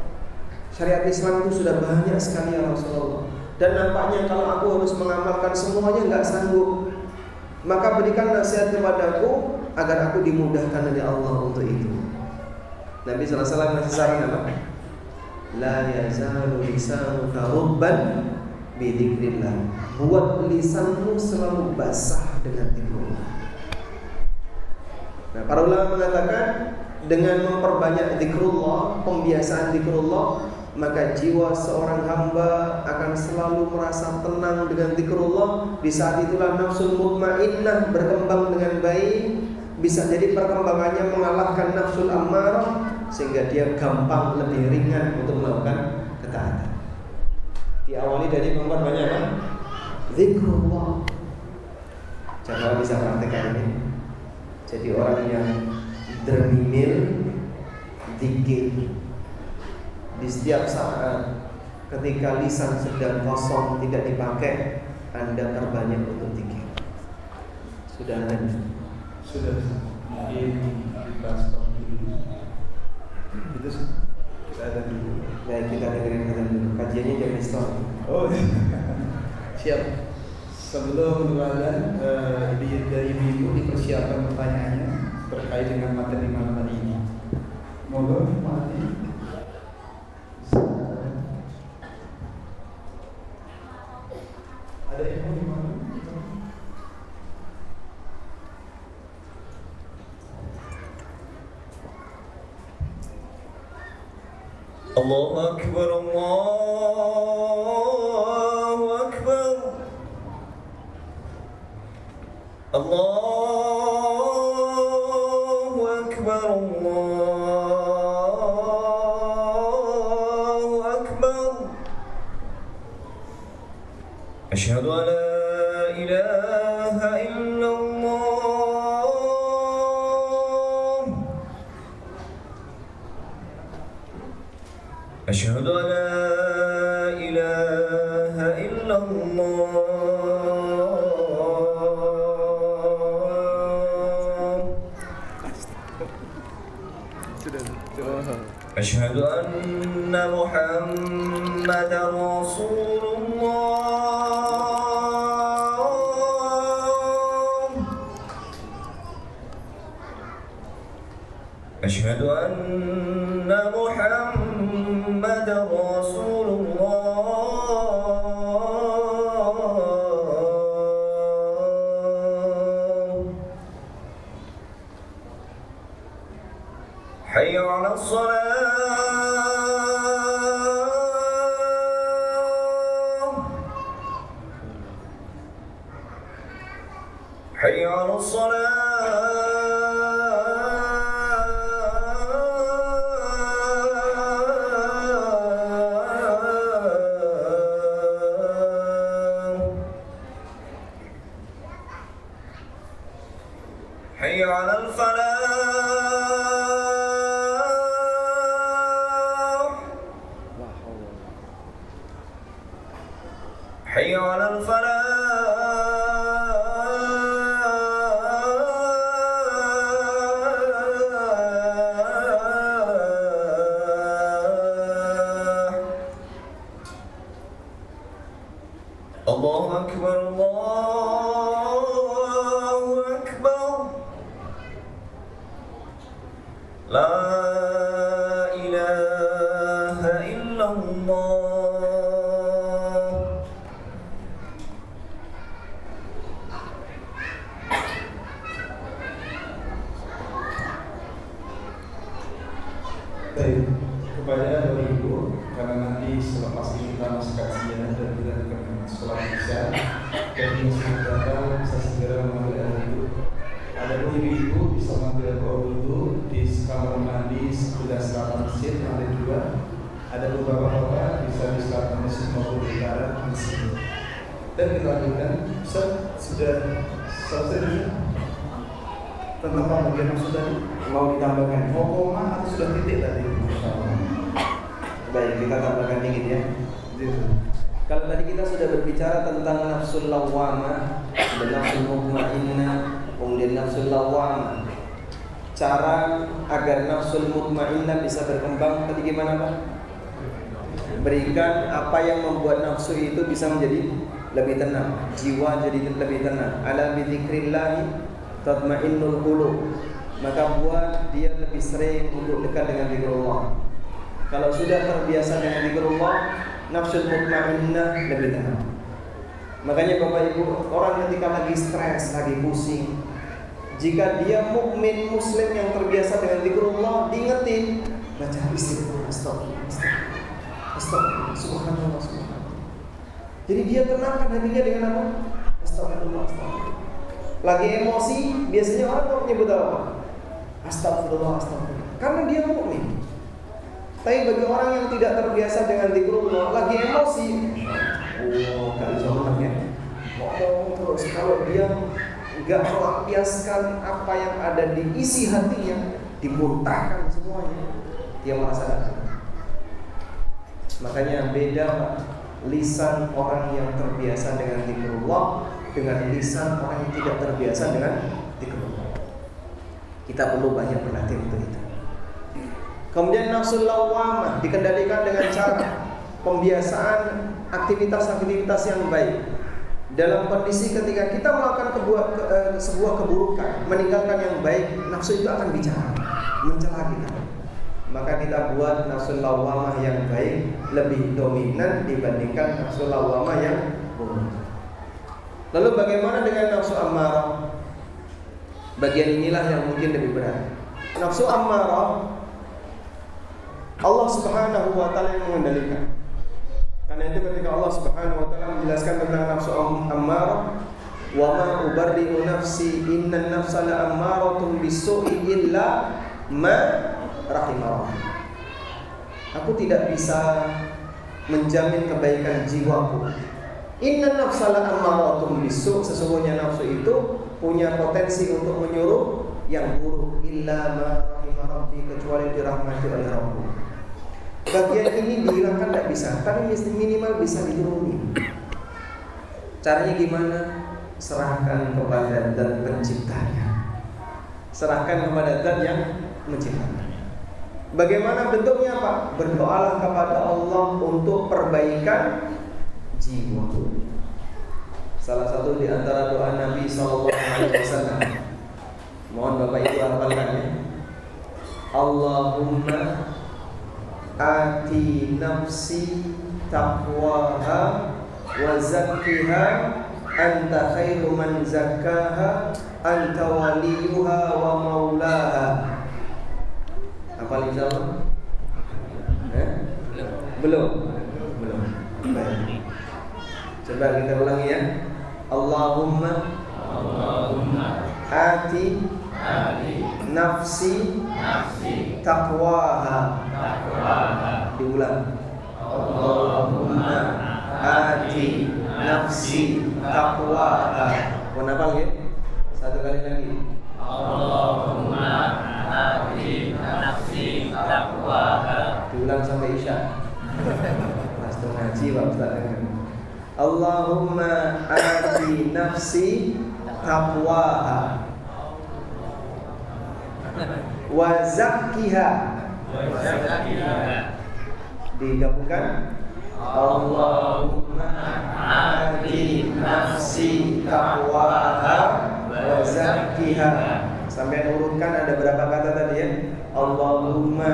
B: Syariat Islam itu sudah banyak sekali ya Rasulullah, dan nampaknya kalau aku harus mengamalkan semuanya enggak sanggup. Maka berikan nasihat kepadaku agar aku dimudahkan oleh Allah untuk itu. Nabi SAW ngasih saran apa? La yazalu lisanuka rubban bi dzikrillah. Buat lisanmu selalu basah dengan zikrullah. Nah, para ulama mengatakan dengan memperbanyak zikrullah, pembiasaan zikrullah, maka jiwa seorang hamba akan selalu merasa tenang dengan zikrullah. Di saat itulah nafsul mutmainnah berkembang dengan baik. Bisa jadi perkembangannya mengalahkan nafsul ammarah, sehingga dia gampang, lebih ringan untuk melakukan ketaatan. Diawali dari memperbanyak apa? Zikrullah. Coba bisa praktekkan ini. Jadi orang yang dermimil zikir di setiap saat, ketika lisan sedang kosong tidak dipakai, Anda perbanyak untuk zikir. Sudah ada?
A: Sudah. Mungkin kita stop dulu. Itu kita ada dulu.
B: Baik, kita dengerin dulu. Kajiannya jam stop.
A: Oh, siap. Sebelum berjalan, dari ibu dipersiapkan pertanyaannya terkait dengan materi malam hari ini. Monggo, mati. Ada ilmu di mana?
D: Allahu Akbar, Allahu Akbar, Allahu Akbar, Allahu Akbar. Asyhadu an la ilaha illallah. Asyhadu an la ilaha illallah. Asyhadu anna Muhammadar Rasulullah. أشهد أن محمدا رسول الله حي على الصلاة حي على الصلاة حي على الفلاح حي على الفلاح الله أكبر الله أكبر لا إله إلا الله
A: Baik, kepada Bapak Ibu, karena nanti selepas ini kita masuk kajian dan kita akan sholat isya, dan masih datang bisa segera mengambil air wudhu. Ada ibu-ibu bisa mengambil air wudhu di kamar mandi sebelah selatan masjid, ada juga. Ada beberapa bapak bisa di selatan masjid maupun di barat masjid. Dan kita lanjutkan. Sudah selesai tentang pembagian maksud tadi. Mau ditambahkan koma atau sudah titik tadi?
B: Baik, kita tambahkan dikit ya. Kalau tadi kita sudah berbicara tentang nafsul lawwamah dan nafsul mutmainnah, kemudian nafsul lawwamah. Cara agar nafsul mutmainnah bisa berkembang tadi gimana Pak? Berikan apa yang membuat nafsu itu bisa menjadi lebih tenang, jiwa jadi lebih tenang. Ala bi dzikrillah tatmainnul qulub. Maka buat dia lebih sering untuk dekat dengan zikrullah. Kalau sudah terbiasa dengan zikrullah, nafsul mutmainnah lebih tenang. Makanya Bapak Ibu, orang ketika lagi stres, lagi pusing, jika dia mukmin muslim yang terbiasa dengan zikrullah, diingetin, baca istighfar, astagfirullah, subhanallah, subhanallah. Jadi dia tenangkan hatinya dengan apa? Astagfirullah, astagfirullah. Lagi emosi, biasanya orang mau menyebut apa? Astagfirullah, astagfirullah. Karena dia mukmin. Tapi bagi orang yang tidak terbiasa dengan zikrullah, lagi emosi, gak bisa menangnya. Ngomong terus. Kalau dia gak melampiaskan apa yang ada di isi hatinya, dimuntahkan semuanya, dia merasa datang. Makanya beda Pak, lisan orang yang terbiasa dengan zikrullah dengan lisan orang yang tidak terbiasa dengan zikrullah. Kita perlu banyak perhatian untuk itu. Kemudian nafsul lawwamah dikendalikan dengan cara pembiasaan aktivitas-aktivitas yang baik. Dalam kondisi ketika kita melakukan sebuah keburukan, meninggalkan yang baik, nafsu itu akan bicara, mencela kita. Maka kita buat nafsul lawwamah yang baik lebih dominan dibandingkan nafsul lawwamah yang buruk. Lalu bagaimana dengan nafsu ammarah? Bagian inilah yang mungkin lebih berat. Nafsu ammarah Allah Subhanahu wa taala yang mengendalikan. Karena itu ketika Allah Subhanahu wa taala menjelaskan tentang nafsu ammarah, wa ma ubarri'u nafsi innan nafsa la'ammaratun bis-su'i illa ma rahimah. Aku tidak bisa menjamin kebaikan jiwaku. Innan nafsa la'ammaratun bis-su', sesungguhnya nafsu itu punya potensi untuk menyuruh yang buruk, illa ma rahimah rabbi, kecuali dirahmati oleh Rabbku. Bagian ini dihilangkan tidak bisa, tapi minimal bisa diturunin. Caranya gimana? Serahkan kepada Zat penciptanya. Serahkan kepada Zat yang menciptakan. Bagaimana bentuknya Pak? Berdoalah kepada Allah untuk perbaikan jiwa. Salah satu di antara doa Nabi SAW. Mohon Bapak Ibu hafalkan ya. Allahumma ati nafsi taqwaha wa zakkiha anta khairu man zakkaha anta waliyuha wa maulaha. Hafal insyaallah? Belum. Baik. Coba kita ulangi ya. Allahumma ati nafsi taqwaha. Diulang. Allahumma ati nafsi taqwaha. Mau nafal ya? Satu kali lagi.
E: Allahumma ati nafsi taqwaha.
B: Diulang sampai isya. Mas ngaji Pak Ustaz. Allahumma ati nafsi taqwaha wa zakkiha. Digabungkan. Allahumma ati nafsi taqwaha wa zakkiha. Sampai urutkan ada berapa kata tadi ya? Allahumma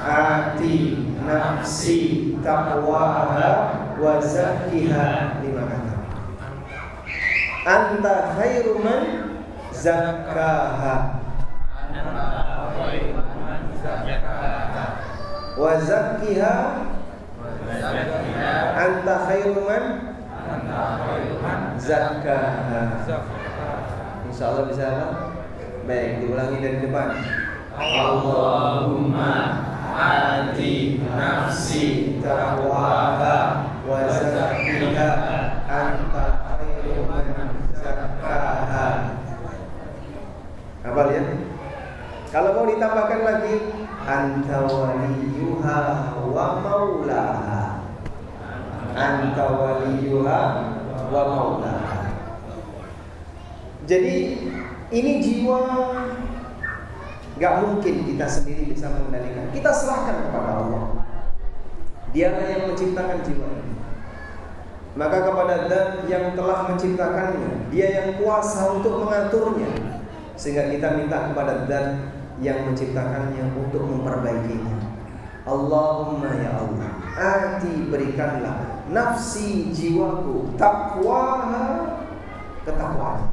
B: ati nafsi taqwaha wa zakkiha. 5 kata. Anta khairu man zakkaha wa zakkiha anta khairu man zakkaha. Insyaallah bisa apa? Baik, diulangi dari depan. Allahumma ati nafsi taqwaha wa zakkiha anta khairu man zakkaha. Hafal ya? Kalau mau ditambahkan lagi, anta waliyuha wa maulaha. Anta waliyuha wa maulaha. Jadi ini jiwa gak mungkin kita sendiri bisa mengendalikan. Kita serahkan kepada Allah. Dialah yang menciptakan jiwa ini. Maka kepada Zat yang telah menciptakannya, Dia yang kuasa untuk mengaturnya. Sehingga kita minta kepada Zat yang menciptakannya untuk memperbaikinya. Allahumma ya Allah, ati berikanlah nafsi jiwaku taqwaha, ketakwaan.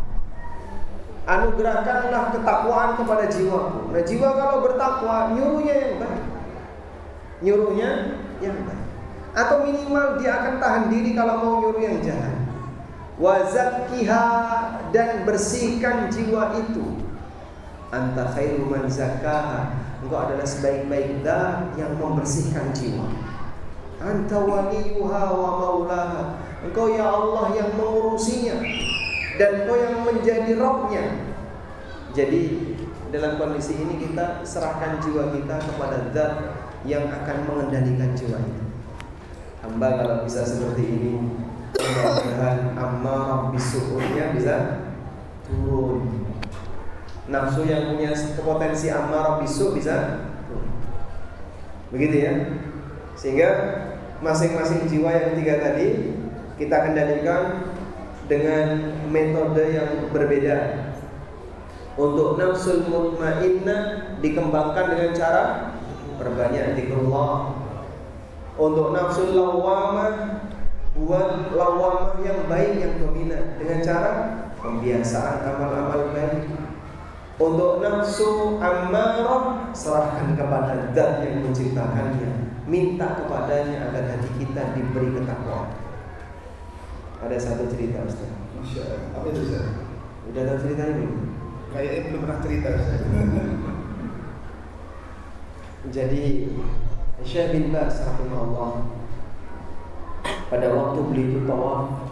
B: Anugerahkanlah ketakwaan kepada jiwaku. Nah, jiwa kalau bertakwa nyuruhnya yang baik. Nyuruhnya yang baik. Atau minimal dia akan tahan diri kalau mau nyuruh yang jahat. Wa zakkiha, dan bersihkan jiwa itu. Anta khairu man zakkaha, engkau adalah sebaik-baik zat yang membersihkan jiwa. Anta waliyuha wa maulaha, engkau ya Allah yang mengurusinya dan engkau yang menjadi Rabbnya. Jadi dalam kondisi ini kita serahkan jiwa kita kepada zat yang akan mengendalikan jiwa itu. Hamba kalau bisa seperti ini, mudah-mudahan ammarah bisu'urnya bisa turun. Nafsu yang punya potensi amarah bisu bisa begitu ya. Sehingga masing-masing jiwa yang 3 tadi kita kendalikan dengan metode yang berbeda. Untuk nafsul mutmainnah dikembangkan dengan cara perbanyak zikrullah. Untuk nafsul lawamah, buat lawamah yang baik, yang dominan dengan cara pembiasaan amal-amal baik. Untuk nafsu ammarah, serahkan kepada Zat yang menciptakannya. Minta kepadanya agar hati kita diberi ketakwaan. Ada satu cerita Ustaz.
A: Masya Allah. Apa itu Ustaz?
B: Udah tahu ceritanya belum?
A: Kayaknya belum pernah cerita Ustaz.
B: Jadi Syekh bin Baz rahimahullah, pada waktu beliau tawaf,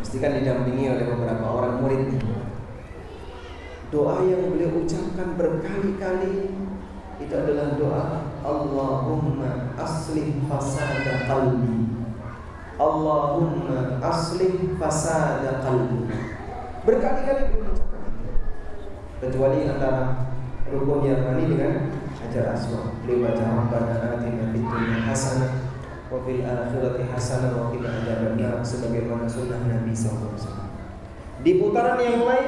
B: mesti kan didampingi oleh beberapa orang muridnya. Doa yang beliau ucapkan berkali-kali itu adalah doa Allahumma aslih fasada qalbi. Allahumma aslih fasada qalbi. Berkali-kali beliau ucapkan. Kecuali antara rukun yamani dengan Hajar Aswad. Beliau baca Rabbana atina fid dunya hasanah wa fil akhirati hasanah wa qina adzabannar sebagaimana sunnah Nabi sallallahu alaihi wasallam. Di putaran yang lain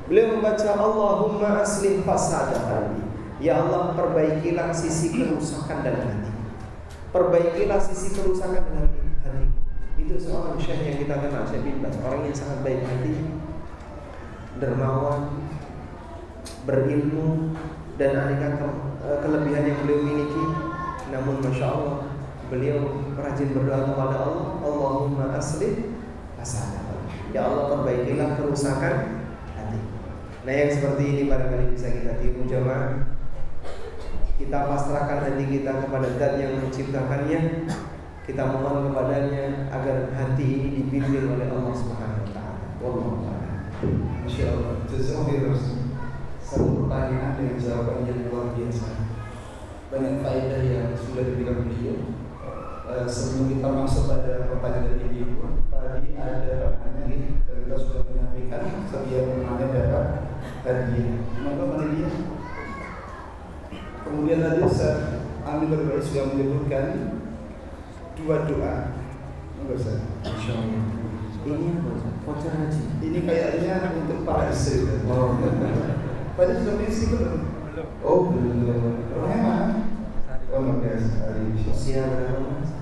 B: beliau membaca Allahumma aslih fasada qalbi. Ya Allah, perbaikilah sisi kerusakan dalam hati. Perbaikilah sisi kerusakan dalam hati. Itu seorang syekh yang kita kenal, Syekh bin Baz, orang yang sangat baik hati, dermawan, berilmu, dan aneka kelebihan yang beliau miliki. Namun Masya Allah, beliau rajin berdoa kepada Allah, Allahumma aslih fasadah. Ya Allah, perbaikilah kerusakan hati. Nah, yang seperti ini barangkali bisa kita tiru jemaah. Kita pasrahkan hati kita kepada Zat yang menciptakannya. Kita mohon kepadanya agar hati ini dibimbing oleh Allah Subhanahu wa taala. Wallahu a'lam.
A: Masyaallah. Jazakallahu khairan. Satu pertanyaan dengan jawaban yang luar biasa. Banyak faedah yang sudah diberikan beliau. Sebelum kita masuk pada pertanyaan dari ibu, tadi ada pertanyaan ini dan kita sudah menyampaikan setiap penanya dapat hadiah. Maka mana dia? Kemudian tadi Ustaz Amin Berbaik sudah menyebutkan dua doa. Enggak Ustaz?
B: Insyaallah. Ini apa Ustaz? Voucher haji.
A: Ini kayaknya untuk para istri. Oh. Tadi sudah istri belum? Oh belum. Orangnya mana? Oh Mas Ari.
B: Usia berapa Mas?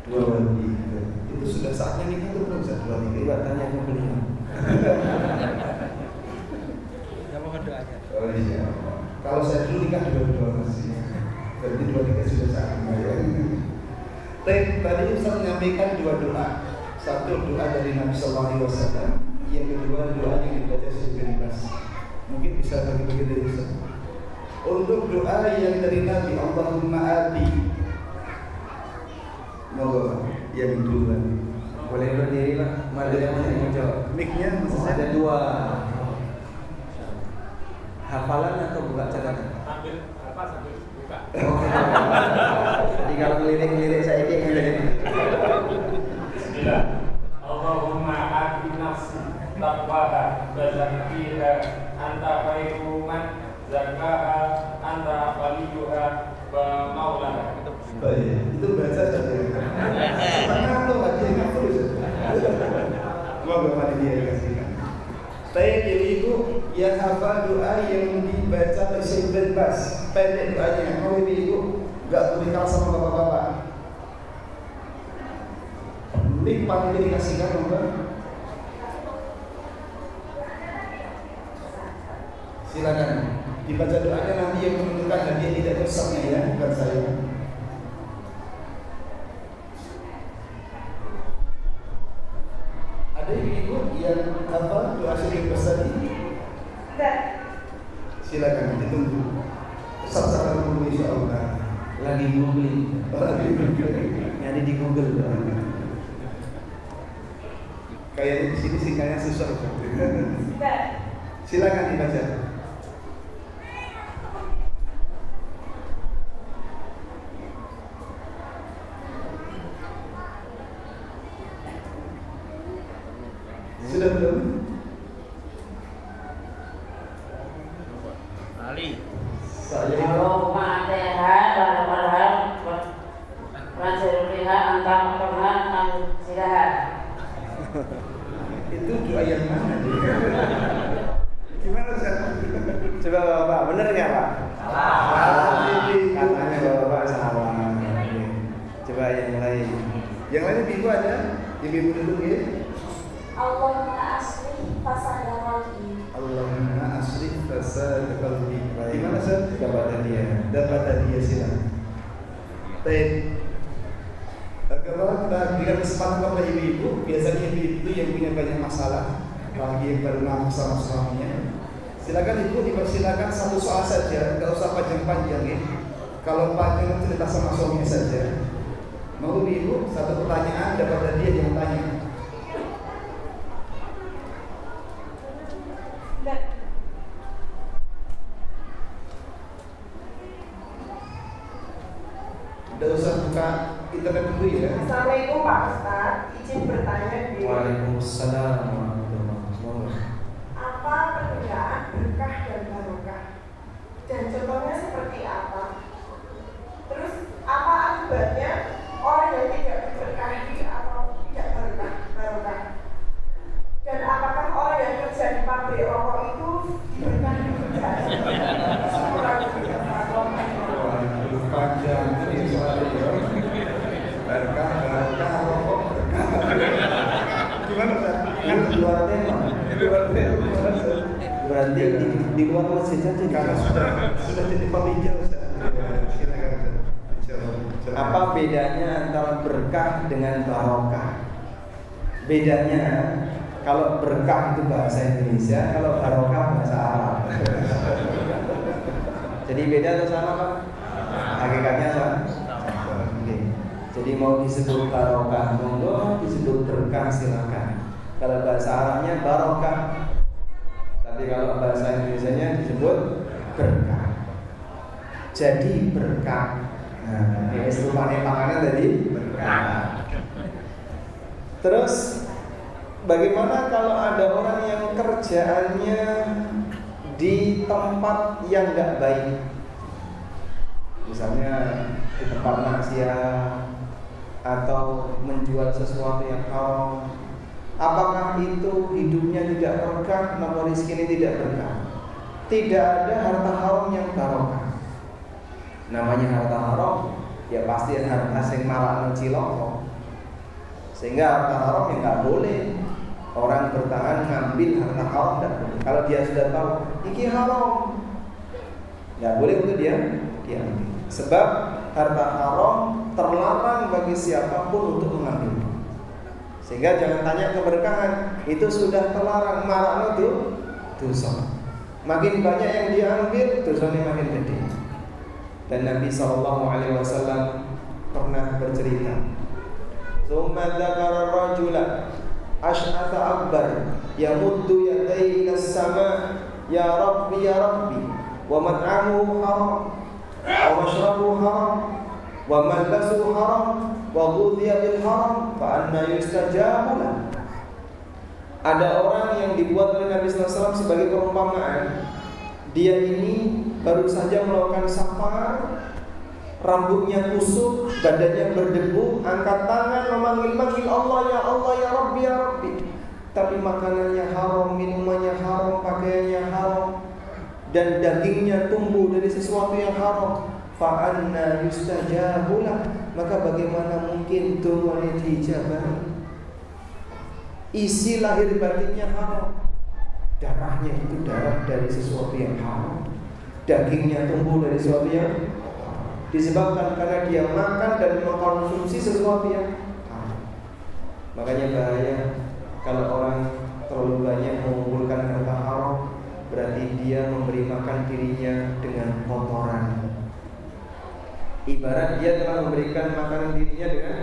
A: 23. Itu sudah saatnya nikah tuh belum Ustaz? 23.
B: Coba tanya ke beliau.
C: Ya mohon doanya.
A: Oh iya. Kalau saya dulu nikah 22 masih. Berarti 23 sudah saatnya ya. Tadi Ustaz menyampaikan dua doa. Satu doa dari Nabi Sallallahu Alaihi Wasallam, yang kedua doa yang dibaca Syekh bin Baz. Mungkin bisa bagi-bagi dari Ustaz. Untuk doa yang dari Nabi, Allahumma ati. Moga yang duluan.
B: Boleh berdiri Pak. Mana yang mau jawab?
A: Mic-nya
B: Ada dua. Hafalan atau buka catatan?
E: Sambil buka.
B: Jadi kalau ngelirik saya ini ngelirik.
E: Bismillah. Allahumma ati nafsi taqwaha wa zakkiha anta khairu man zakkaha anta waliyuha wa maulaha.
A: Baik, itu baca saja. Karena lo aja yang terus. Semoga panitia dikasihkan. Baik, jadi ibu yang hafal doa yang dibaca oleh Syekh bin Baz. Pendek doanya. Kalau ibu enggak tulisan sama bapak-bapak. Link panitia dikasihkan moga. Silakan dibaca doanya, nanti yang menentukan hadiah tidak rusaknya ya, bukan saya. Ada ibu yang hafal doa Syekh bin Baz tadi?
F: Enggak.
A: Silakan ditunggu. Ustaz akan menunggu insyaallah.
B: Lagi googling. Nyari di Google.
A: Kayaknya di sini sinyalnya susah.
F: Enggak.
A: Silakan dibaca. Sudah belum?
E: Ali.
A: Saya
G: Kalau ma'ateha wal-marham Rasulullah antam perhan silahat.
A: itu doa yang mana? Gimana Ustaz?
B: Coba Bapak, bener nggak Pak?
A: Salah.
B: Katanya Bapak salah. Coba yang lain.
A: Yang lain ibu ada? Ibu dulu ya.
F: Allahumma aslih fasada qalbi.
A: Allahumma asrif fasad qalbi. Gimana Ustaz?
B: Dapat hadiah.
A: Dapat hadiah silakan. Baik. Kalau kita berikan kesempatan kepada ibu-ibu, biasanya ibu-ibu yang punya banyak masalah, apalagi yang baru ngaku sama suaminya. Silakan ibu dipersilakan satu soal saja, tidak usah panjang-panjang ya. Kalau panjang cerita sama suaminya saja. Mau ibu satu pertanyaan dapat hadiah yang tanya.
F: Enggak.
A: Tidak usah buka internet dulu ya.
F: Assalamualaikum Pak Ustaz. Izin bertanya di
B: Waalaikumsalam warahmatullahi wabarakatuh.
F: apa perbedaan berkah dan barokah? Dan contohnya seperti apa? Terus apa akibatnya orang yang tidak diberkahi atau tidak barokah? Dan apakah orang yang kerja di pabrik rokok itu diberkahi juga?
B: Ini luar tema. Berarti di luar masjid saja
A: Karena sudah jadi pemijat Ustaz. Silakan Ustaz.
B: Apa bedanya antara berkah dengan barokah? Bedanya kalau berkah itu bahasa Indonesia, kalau barokah bahasa Arab. Jadi beda atau sama Pak? Hakikatnya sama. Oke. Jadi mau disebut barokah monggo, disebut berkah silakan. Kalau bahasa Arabnya barokah. Tapi kalau bahasa Indonesianya disebut berkah. Jadi berkah. Nah, ini serupane panganan tadi berkah. Terus bagaimana kalau ada orang yang kerjaannya di tempat yang enggak baik? Misalnya di tempat maksiat atau menjual sesuatu yang haram. Apakah itu hidupnya tidak berkah, namun rezeki ini tidak berkah? Tidak ada harta haram yang barokah. Namanya harta haram, ya pasti harta sing marakno cilaka. Sehingga harta haram yang nggak boleh orang bertahan ngambil harta haram tidak boleh. Kalau dia sudah tahu ini haram, nggak boleh untuk dia ambil. Sebab harta haram terlarang bagi siapapun untuk mengambil. Sehingga jangan tanya keberkahan, itu sudah terlarang, marakno itu dosa. Makin banyak yang dia ambil, dosanya makin gede. Dan Nabi SAW pernah bercerita, "Tsumma dzakara rajula ash'atha akbar yamuddu yadayhi ilas sama ya rabbi wa mat'amuhu haram wa mashrabuhu haram wa malbasuhu haram wa ghudhiya bil haram fa anna yustajabu lahu." Ada orang yang dibuat oleh Nabi SAW sebagai perumpamaan. Dia ini baru saja melakukan safar, rambutnya kusut, badannya berdebu, angkat tangan memanggil-manggil Allah, ya Rabbi, ya Rabbi. Tapi makanannya haram, minumannya haram, pakaiannya haram, dan dagingnya tumbuh dari sesuatu yang haram. Fa anna yustajabu lahu. Maka bagaimana mungkin dongane diijabahi? Isi lahir batinnya haram, darahnya itu darah dari sesuatu yang haram, dagingnya tumbuh dari sesuatu yang disebabkan karena dia makan dan mengkonsumsi sesuatu yang haram. Makanya bahaya kalau orang terlalu banyak mengumpulkan harta haram, berarti dia memberi makan dirinya dengan kotoran. Ibarat dia telah memberikan makanan dirinya dengan.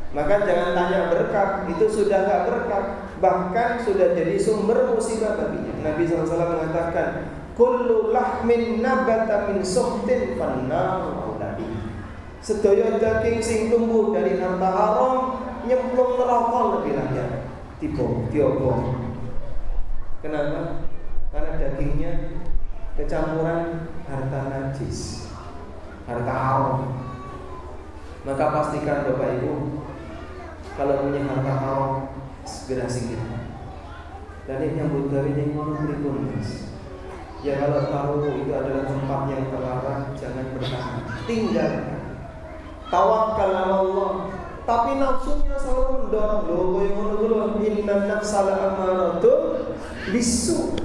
B: Maka jangan tanya berkah, itu sudah gak berkah, bahkan sudah jadi sumber musibah baginya. Nabi SAW mengatakan, kullu lahmin nabata min suhtin fannaru auladi. Sedaya daging sing tumbuh dari harta haram nyemplung neraka lebih layak. Diobong. Kenapa? Karena dagingnya kecampuran harta najis, harta haram. Maka pastikan Bapak Ibu, kalau punya harta haram segera singkirkan. Dan ini nyambut gawe ning ngono pripun, Mas? Ya kalau tahu itu adalah tempat yang terlarang, jangan bertahan, tinggalkan. Tawakal Allah. Tapi nafsunya selalu mendorong, lho koyo ngono kuwi lho, innan nafsala amaratun bisu.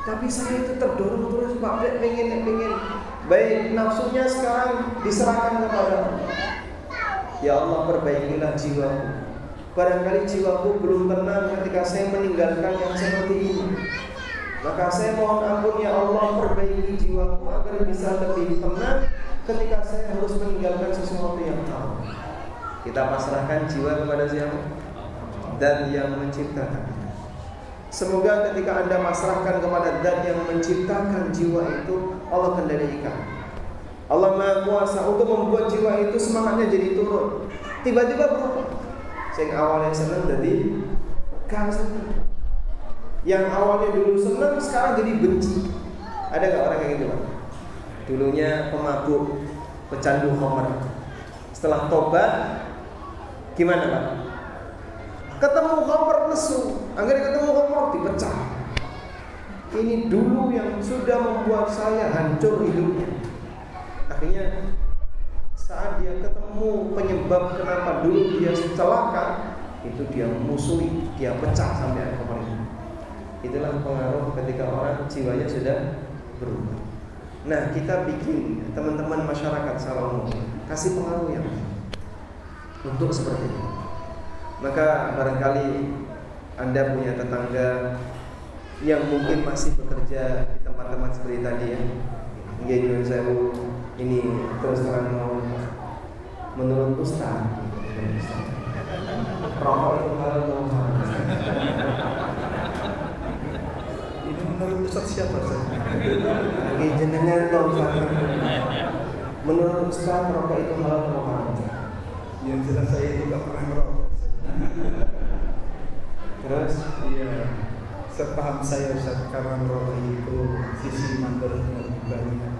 B: Tapi saya itu terdorong terus Pak, pengen. Baik, nafsunya sekarang diserahkan kepada Allah. Ya Allah, perbaikilah jiwaku. Barangkali jiwaku belum tenang ketika saya meninggalkan yang seperti ini. Maka saya mohon ampun ya Allah, perbaiki jiwaku agar bisa lebih tenang ketika saya harus meninggalkan sesuatu yang haram. Kita pasrahkan jiwa kepada siapa? Dan yang menciptakan. Semoga ketika Anda pasrahkan kepada Zat yang menciptakan jiwa itu, Allah kendalikan. Allah Maha Kuasa untuk membuat jiwa itu semangatnya jadi turun. Tiba-tiba berubah. Yang awalnya senang jadi gak senang. Yang awalnya dulu senang sekarang jadi benci. Ada gak orang kayak gitu Pak? Dulunya pemabuk, pecandu khamr. Setelah tobat gimana Pak? Ketemu khamr nesu, akhirnya ketemu khamr dipecah. Ini dulu yang sudah membuat saya hancur hidupnya. Akhirnya saat dia ketemu penyebab kenapa dulu dia celaka, itu dia musuhi, dia pecah sampai kemarin. Itulah pengaruh ketika orang jiwanya sudah berubah. Nah, kita bikin teman-teman masyarakat secara umum kasih pengaruh yang untuk seperti itu. Maka barangkali Anda punya tetangga yang mungkin masih bekerja di tempat-tempat seperti tadi ya. Nggih saya ini terus terang mau menurut Ustaz. Rokok itu halal atau haram?
A: Ini menurut Ustaz siapa Ustaz?
B: Lagi jenengan dong Ustaz. Menurut Ustaz rokok itu halal atau haram?
A: Yang jelas saya itu gak pernah merokok.
B: Terus?
A: Iya, sepaham saya Ustaz, karena merokok itu sisi manfaatnya lebih banyak.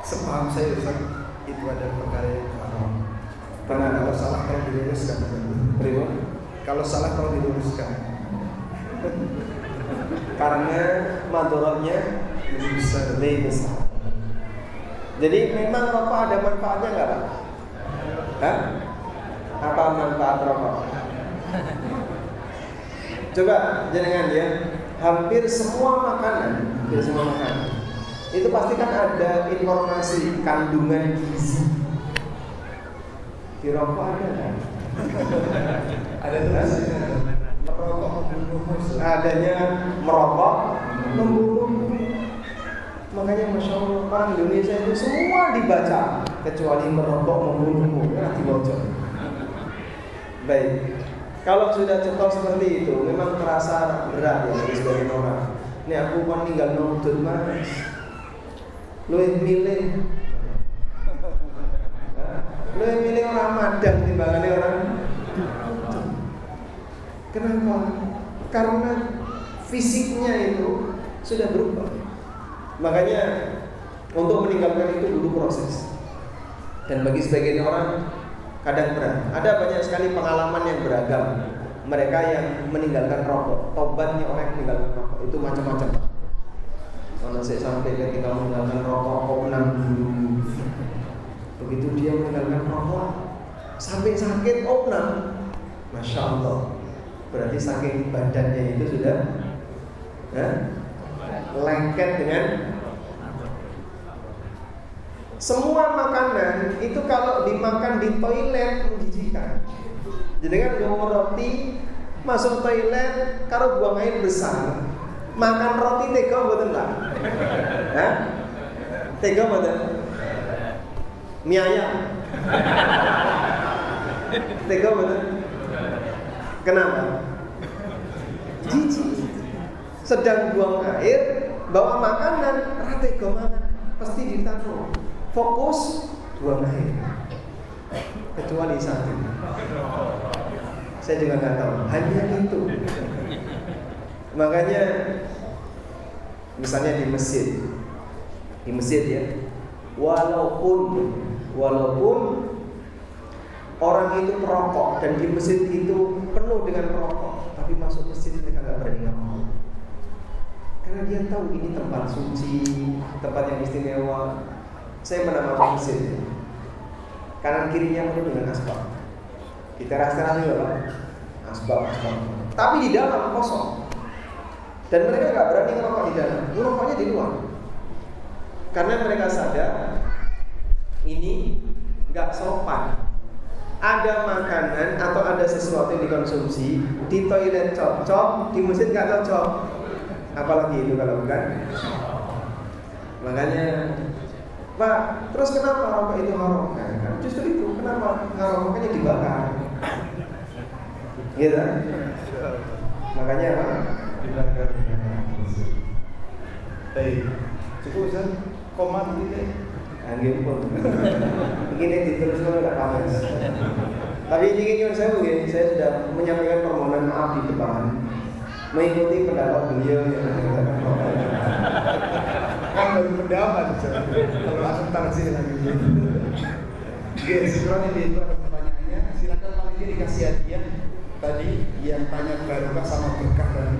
A: Sepaham saya Ustaz, itu ada perkara yang haram. Karena kalau salah kalau diluruskan.
B: Beribu?
A: Kalau salah kalau diluruskan.
B: Karena madorotnya
A: Lebih besar.
B: lebih besar. Jadi memang rokok ada manfaatnya nggak Pak? Hah? Apa manfaat rokok? Coba jenengan ya, hampir semua makanan itu pasti kan ada informasi kandungan gizi. Di rokok ada kan?
A: Ada tulisannya merokok membunuh.
B: Adanya merokok membunuh. Makanya Masya Allah orang Indonesia itu semua dibaca kecuali merokok membunuhmu. Nah, dibocor. Baik. Kalau sudah cetok seperti itu, memang terasa berat ya bagi sebagian orang. Ini aku kan tinggal nonton mas, lu yang milih orang madang timbangannya orang. Kenapa? Karena fisiknya itu sudah berubah. Makanya untuk meninggalkan itu butuh proses. Dan bagi sebagian orang kadang berat. Ada banyak sekali pengalaman yang beragam. Mereka yang meninggalkan rokok, tobatnya orang yang meninggalkan rokok itu macam-macam. Kalau saya sampai ketika meninggalkan rokok, opnam dulu. Begitu dia meninggalkan rokok, sampai sakit opnam, Masya Allah. Berarti saking badannya itu sudah lengket dengan semua makanan itu kalau dimakan di toilet menjijikan. Jadi kan ngomong roti masuk toilet kalau buang air besar. Makan roti tega mboten lah. Hah? Tega mboten? Mie ayam. Tega mboten? Kenapa? Jijik. Sedang buang air, bawa makanan, ra tega makan. Pasti ditaruh. Fokus buang air. Kecuali satu. Saya juga nggak tahu. Hanya itu. Makanya misalnya di masjid ya, walaupun orang itu perokok dan di masjid itu penuh dengan perokok, tapi masuk masjid mereka nggak berani ngomong. Karena dia tahu ini tempat suci, tempat yang istimewa. Saya pernah masuk masjid, kanan kirinya penuh dengan asbak. Di teras-teras juga Pak, asbak. Tapi di dalam kosong. Dan mereka nggak berani ngerokok di dalam, ngerokoknya di luar. Karena mereka sadar ini nggak sopan. Ada makanan atau ada sesuatu yang dikonsumsi di toilet cocok, di masjid nggak cocok. Apalagi itu kalau bukan. Makanya, Pak, terus kenapa rokok itu haram? Nah, justru itu kenapa rokoknya dibakar? Gitu. Makanya apa?
A: Dibakar. Baik, cukup Ustaz. Komat gitu.
B: Anggih pun. Begini diteruskan enggak panas. Tapi ingin saya sudah menyampaikan permohonan maaf di depan, mengikuti pendapat beliau yang mengatakan
A: kan baru pendapat kalau langsung taksi lagi. Oke, sekarang itu ada pertanyaannya. Silakan paling dia dikasih hadiah tadi yang tanya barokah sama berkah dan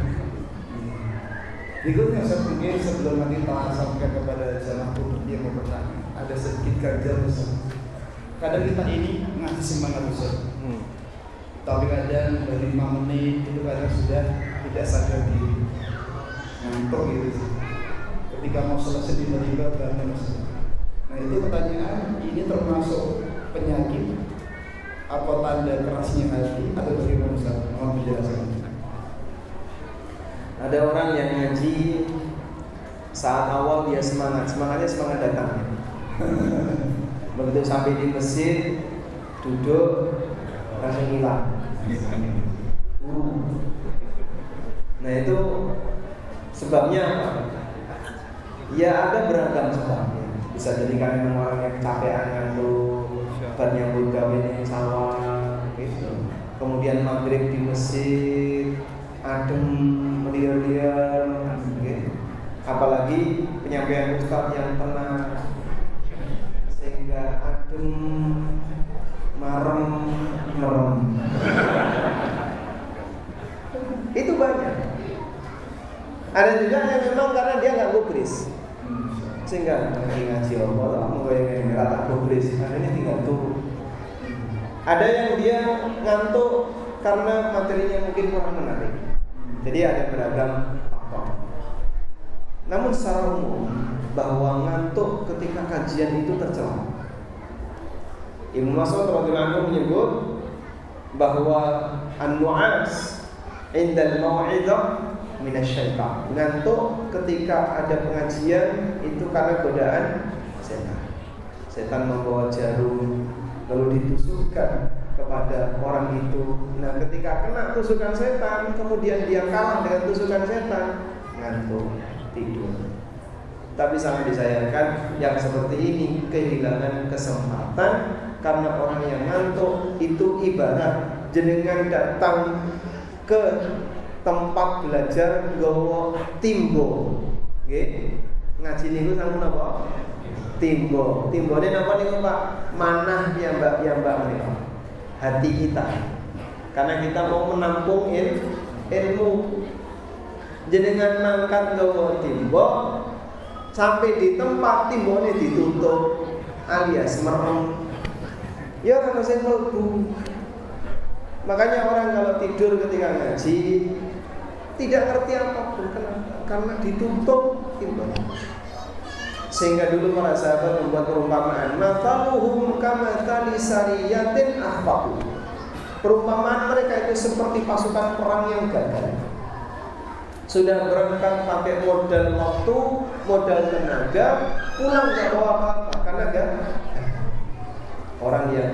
A: berikutnya saya mungkin sebelum nanti Pak sampaikan kepada jamaah untuk dia mau bertanya, ada sedikit ganjar Ustaz. Kadang kita ini ngasih semangat Ustaz. Tapi kadang dari 5 menit itu kadang sudah tidak sadar diri, ngantuk gitu. Ketika mau selesai tiba-tiba bangun. Nah itu pertanyaan, ini termasuk penyakit atau tanda kerasnya hati atau bagaimana Ustaz? Mohon penjelasan.
B: Ada orang yang ngaji saat awal dia semangatnya semangat datang. Begitu sampai di masjid, duduk langsung hilang. Nah itu sebabnya apa? Ya ada beragam sebabnya. Bisa jadi karena orang yang capean ngantuk, ban nyambut gawe ning sawah, gitu. Kemudian maghrib di masjid, adem, liar-liar, gitu. Apalagi penyampaian ustaz yang tenang, sehingga adem, merem. Itu banyak. Ada juga yang memang karena dia nggak gubris, sehingga ngaji Allah, mau yang rata gubris, akhirnya tinggal tunggu. Ada yang dia ngantuk karena materinya mungkin kurang menarik. Jadi ada beragam faktor. Namun secara umum bahwa ngantuk ketika kajian itu tercela. Ibnu Mas'ud radhiyallahu anhu menyebut bahwa an-nu'as indal mau'izah minasyaitan. Ngantuk ketika ada pengajian itu karena godaan setan. Setan membawa jarum lalu ditusukkan kepada orang itu. Nah, ketika kena tusukan setan, kemudian dia kalah dengan tusukan setan, ngantuk, tidur. Tapi sangat disayangkan yang seperti ini kehilangan kesempatan karena orang yang ngantuk itu ibarat jenengan datang ke tempat belajar nggawa timbo. Nggih. Ngaji niku sampun napa? Timbo. Timbone napa niku, Pak? Manah piyambak menika. Hati kita. Karena kita mau menampung ilmu. Jenengan mangkat nggawa timbo sampai di tempat timbone ditutup alias merem. Ya kan saya mlebu. Makanya orang kalau tidur ketika ngaji tidak ngerti apapun. Kenapa? Karena ditutup timbone. Sehingga dulu para sahabat membuat perumpamaan, mathaluhum kamathali sariyatin ahfaqu. Perumpamaan mereka itu seperti pasukan perang yang gagal. Sudah berangkat pakai modal waktu, modal tenaga, pulang nggak bawa apa-apa karena gagal. Orang yang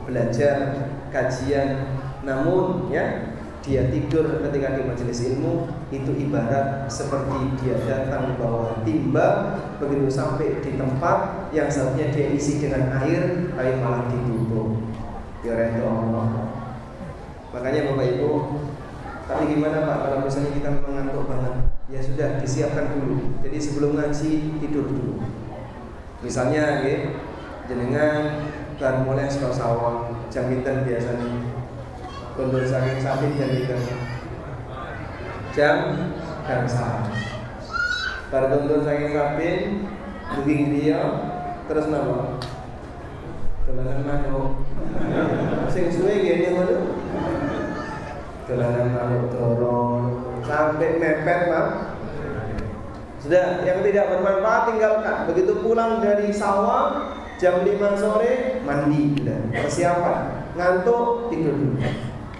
B: belajar kajian, namun ya dia tidur ketika di majelis ilmu itu ibarat seperti dia datang bawa timba, begitu sampai di tempat yang seharusnya dia isi dengan air, tapi malah ditutup. Ya Allah. Makanya Bapak Ibu, tapi gimana Pak kalau misalnya kita mengantuk banget? Ya sudah disiapkan dulu. Jadi sebelum ngaji tidur dulu. Misalnya, jenengan baru mulai sekolah sawang, jam pinten biasanya. Kondur saking samping jam pinten. Jam gangsal. Baru kondur saking samping, booking dia, terus napa? Dolanan manuk. Sing suwe ngene ngono. Dolanan manuk dorong sampai mepet, Pak. Sudah, yang tidak bermanfaat tinggalkan. Begitu pulang dari sawah jam 5 sore mandi, persiapan. Ngantuk tidur dulu.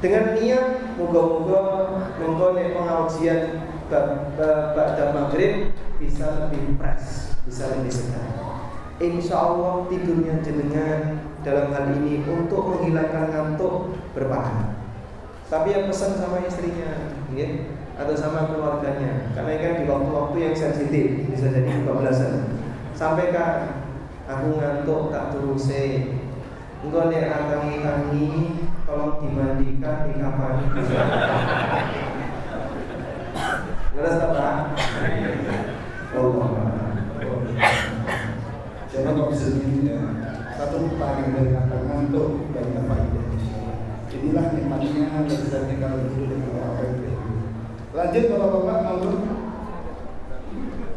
B: Dengan niat moga-moga nek pengajian ba'da maghrib bisa lebih fresh, bisa lebih segar. Insya Allah tidurnya jenengan dalam hal ini untuk menghilangkan ngantuk berpahala. Tapi yang pesan sama istrinya, atau sama keluarganya, karena kan di waktu-waktu yang sensitif bisa jadi kebablasan. Sampaikan, aku ngantuk tak teruse. Engkau nek tangi-tangi, tolong dimandikan, dikafani. Ngeres tak Pak? Allah.
A: Jadi kok bisa begini ya? Satu pertanyaan dari kata ngantuk banyak faedah. Inilah nikmatnya dan tinggal dulu dengan orang itu. Lanjut Bapak-bapak ngomong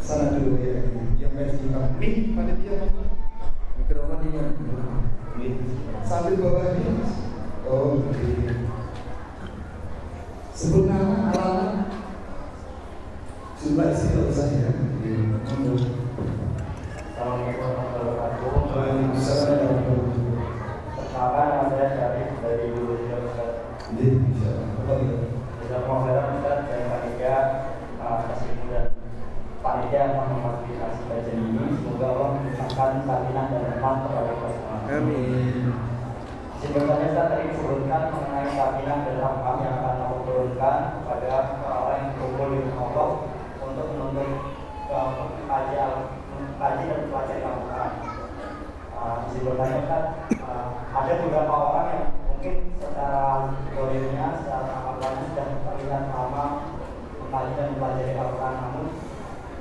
A: sana dulu ya. Yang versi kami pada dia
B: Mikrofon ini.
A: sambil bawa ini. Oh, Sebut nama, alamat, jumlah isi saya.
E: Assalamualaikum warahmatullahi wabarakatuh.
A: Waalaikumsalam warahmatullahi wabarakatuh.
E: Pertama nama saya Syarif dari Indonesia Ustaz. Bisa pengoferan Ustaz dan panitia Kasih dan panitia menghormati kajian ini. Semoga Allah mengucapkan sakinah dan rahmat kepada kita semua.
B: Amin.
E: Sebenarnya Ustaz tadi disebutkan mengenai sakinah dan rahmat yang akan Allah turunkan kepada orang yang berkumpul di rumah Allah untuk menuntut kaji dan pelajari Al-Quran. Sebenarnya Ustaz, ada beberapa orang yang mungkin secara teorinya, secara amalannya sudah terlihat lama mengkaji dan pelajari Al-Quran, namun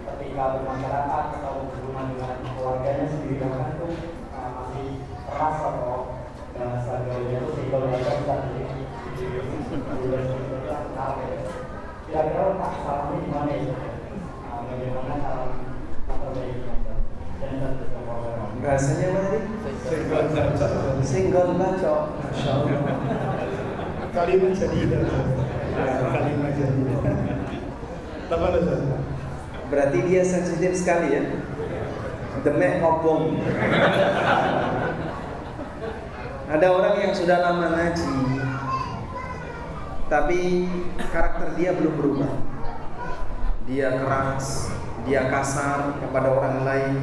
E: ketika bermasyarakat atau berhubungan dengan keluarganya sendiri bahkan itu masih keras atau bahasa gaulnya itu sehingga mereka bisa kira-kira salahnya di mana ya? Bagaimana cara memperbaikinya?
B: Bahasanya apa tadi? Single bacok.
A: Masya Allah. Kalimat jadidah. Kalimat jadidah. Apa Ustaz?
B: Berarti dia sensitif sekali ya. Demek obong. Ada orang yang sudah lama ngaji, tapi karakter dia belum berubah. Dia keras, dia kasar kepada orang lain.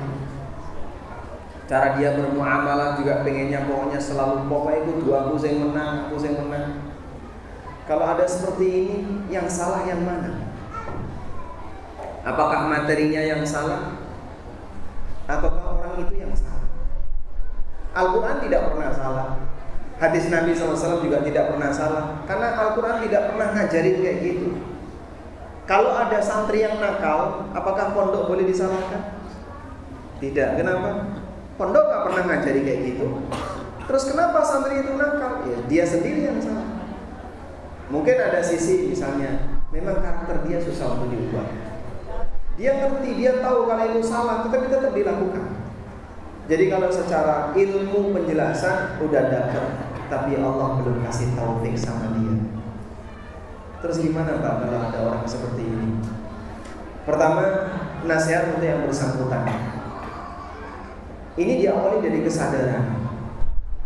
B: Cara dia bermuamalah juga pengennya pokoknya selalu pokoknya itu aku yang menang, aku yang menang. Kalau ada seperti ini, yang salah yang mana? Apakah materinya yang salah? Ataukah orang itu yang salah? Al-Quran tidak pernah salah. Hadis Nabi SAW juga tidak pernah salah. Karena Al-Quran tidak pernah ngajarin kayak gitu. Kalau ada santri yang nakal, apakah pondok boleh disalahkan? Tidak. Kenapa? Pondok gak pernah ngajari kayak gitu. Terus kenapa santri itu nakal? Ya, dia sendiri yang salah. Mungkin ada sisi misalnya memang karakter dia susah untuk diubah. Dia ngerti, dia tahu kalau itu salah, tetapi tetap dilakukan. Jadi kalau secara ilmu penjelasan udah dapat, tapi Allah belum kasih taufik sama dia. Terus gimana Pak kalau ada orang seperti ini? Pertama, nasihat untuk yang bersangkutan. Ini diawali dari kesadaran.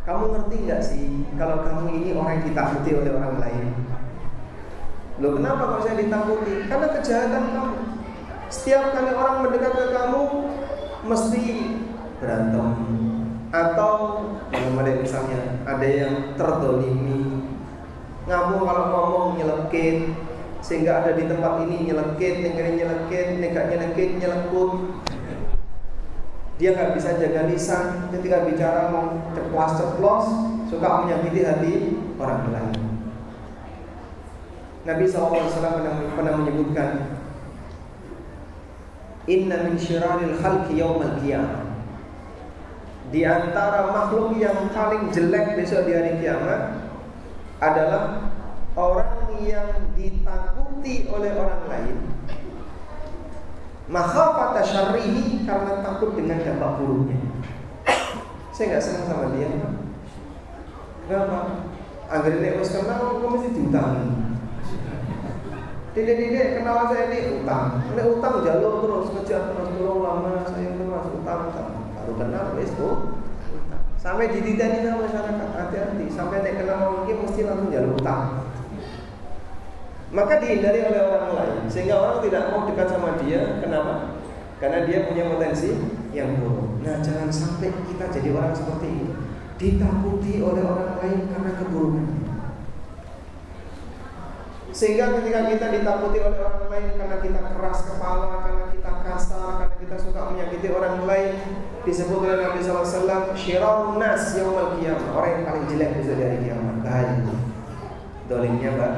B: Kamu ngerti nggak sih kalau kamu ini orang yang ditakuti oleh orang lain? Loh kenapa kalau saya ditakuti? Karena kejahatan kamu. Setiap kali orang mendekat ke kamu mesti berantem atau misalnya ada yang terdolimi, ngamu kalau ngomong nyelekit, sehingga ada di tempat ini nyelekit, negeri nyelekit, negak nyelekit, nyelekut. Dia nggak bisa jaga lisan, ketika bicara mau ceplos-ceplos, suka menyakiti hati orang lain. Nabi SAW pernah menyebutkan, Inna min syiraril khalqi yawmal qiyamah. Di antara makhluk yang paling jelek besok di hari kiamat adalah orang yang ditakuti oleh orang lain, makhafata syarrihi, karena takut dengan dampak buruknya. Saya nggak senang sama dia. Kenapa? Agar dia harus kenal, kok mesti diutangi. Tidak kenal saya ini utang. Ini utang jalur terus, kejar terus, tolong lama saya terus utang. Baru kenal wes utang. Sampai dititani sama masyarakat, hati-hati. Sampai nek kenal lagi mesti langsung jalur utang. Maka dihindari oleh orang lain, sehingga orang tidak mau dekat sama dia. Kenapa? Karena dia punya potensi yang buruk. Nah, jangan sampai kita jadi orang seperti ini, ditakuti oleh orang lain karena keburukan. Sehingga ketika kita ditakuti oleh orang lain karena kita keras kepala, karena kita kasar, karena kita suka menyakiti orang lain, disebut oleh Nabi SAW, syirarun nas yaumal qiyamah, orang yang paling jelek besok di hari kiamat. Bahaya. Dolimnya Pak.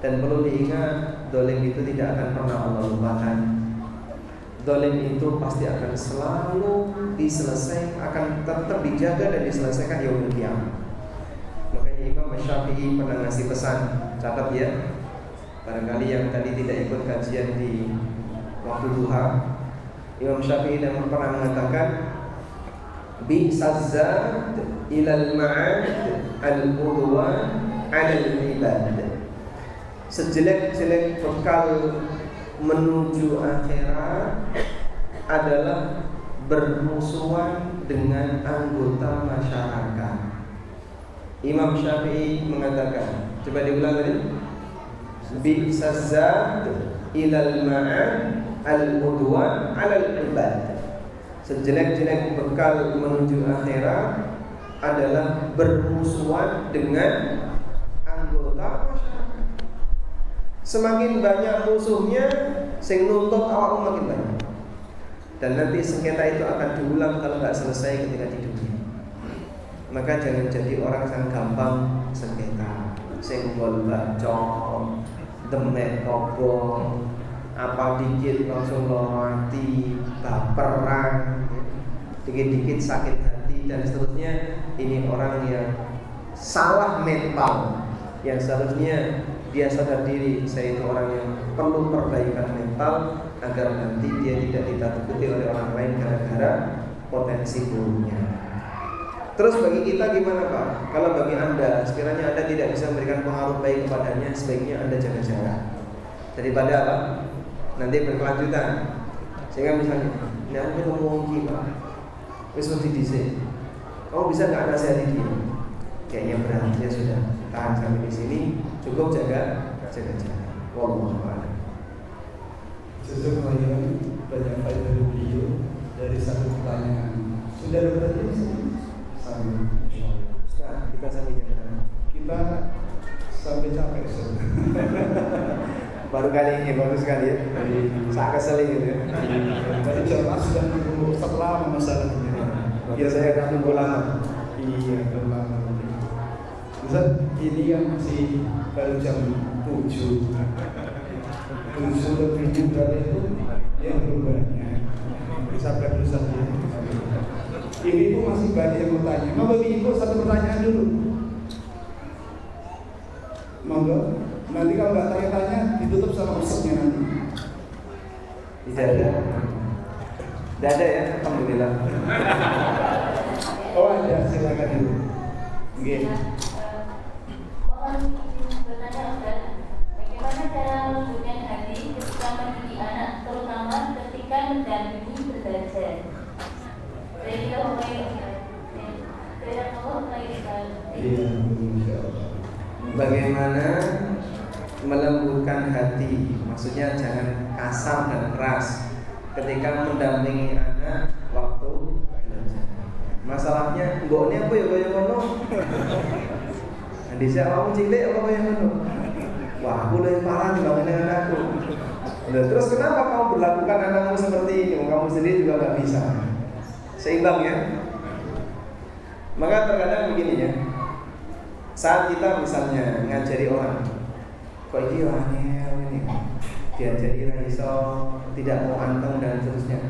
B: Dan perlu diingat, dolim itu tidak akan pernah Allah lupakan. Dolim itu pasti akan selalu diselesaikan, akan tetap dijaga dan diselesaikan yaumul qiyamah. Makanya Imam Syafi'i pernah ngasih pesan, catat ya. Barangkali yang tadi tidak ikut kajian di waktu duha, Imam Syafi'i pernah mengatakan, bi'sazzad ilal ma'ad al-udwan 'alal ibad. sejelek-jelek bekal menuju akhirat adalah bermusuhan dengan anggota masyarakat. Imam Syafi'i mengatakan, coba diulang tadi, bi'sazad ilal ma'ad al-udwan 'alal ibad. Sejelek-jelek bekal menuju akhirat adalah bermusuhan dengan anggota masyarakat. Semakin banyak musuhnya, sing nuntut awakmu makin banyak. Dan nanti sengketa itu akan diulang kalau nggak selesai ketika di dunia. Maka jangan jadi orang yang gampang sengketa, senggol bacok, demek kobong, apa dikit langsung lorati, baperan, dikit-dikit sakit hati dan seterusnya. Ini orang yang salah mental, yang seharusnya dia sadar diri, saya itu orang yang perlu perbaikan mental agar nanti dia tidak ditakuti oleh orang lain gara-gara potensi buruknya. Terus bagi kita gimana Pak? Kalau bagi Anda, sekiranya Anda tidak bisa memberikan pengaruh baik kepadanya, sebaiknya Anda jaga jarak. Daripada apa? Nanti berkelanjutan. Sehingga misalnya, ini aku ketemu Ongki Pak, wis mesti dhisik. Kamu bisa nggak nasihati dia? Kayaknya berat, ya sudah. Tahan sampai di sini, cukup jaga jarak. Wallahu a'lam.
A: Sesuai banyak faedah dari beliau dari satu pertanyaan. Sudah ada pertanyaan di sini? Sampai
B: Sekarang kita sampai jam berapa?
A: kita sampai capek
B: Baru kali ini bagus sekali ya. Saya keselin gitu ya.
A: Tadi jamaah sudah nunggu setelah masalahnya.
B: Biasanya akan nunggu lama.
A: Iya, lama. Ustaz, ini yang masih baru jam 7 lebih juga itu yang belum banyak. Sabar dulu saja. Ibu masih banyak yang bertanya. Mau bagi ibu satu pertanyaan dulu. Monggo. Nanti kalau nggak tanya-tanya ditutup sama ustaznya nanti.
B: Tidak ada. Tidak ada ya, alhamdulillah.
A: Oh ada, silakan ibu. Oke.
H: Mohon bertanya Ustaz, bagaimana cara melembutkan hati ketika mendidik anak, terutama ketika mendampingi belajar?
B: Bagaimana melembutkan hati, maksudnya jangan kasar dan keras ketika mendampingi anak waktu belajar. Masalahnya, mboknya apa ya kaya ngono? Nanti saya kamu cilik apa kaya ngono? Wah, aku lebih parah dibandingkan anakku. Nah, terus kenapa kamu berlakukan anakmu seperti ini? Kamu sendiri juga nggak bisa. Seimbang ya. Maka terkadang begini ya. Saat kita misalnya ngajari orang, kok ini orangnya ini diajari iso tidak mau anteng dan seterusnya.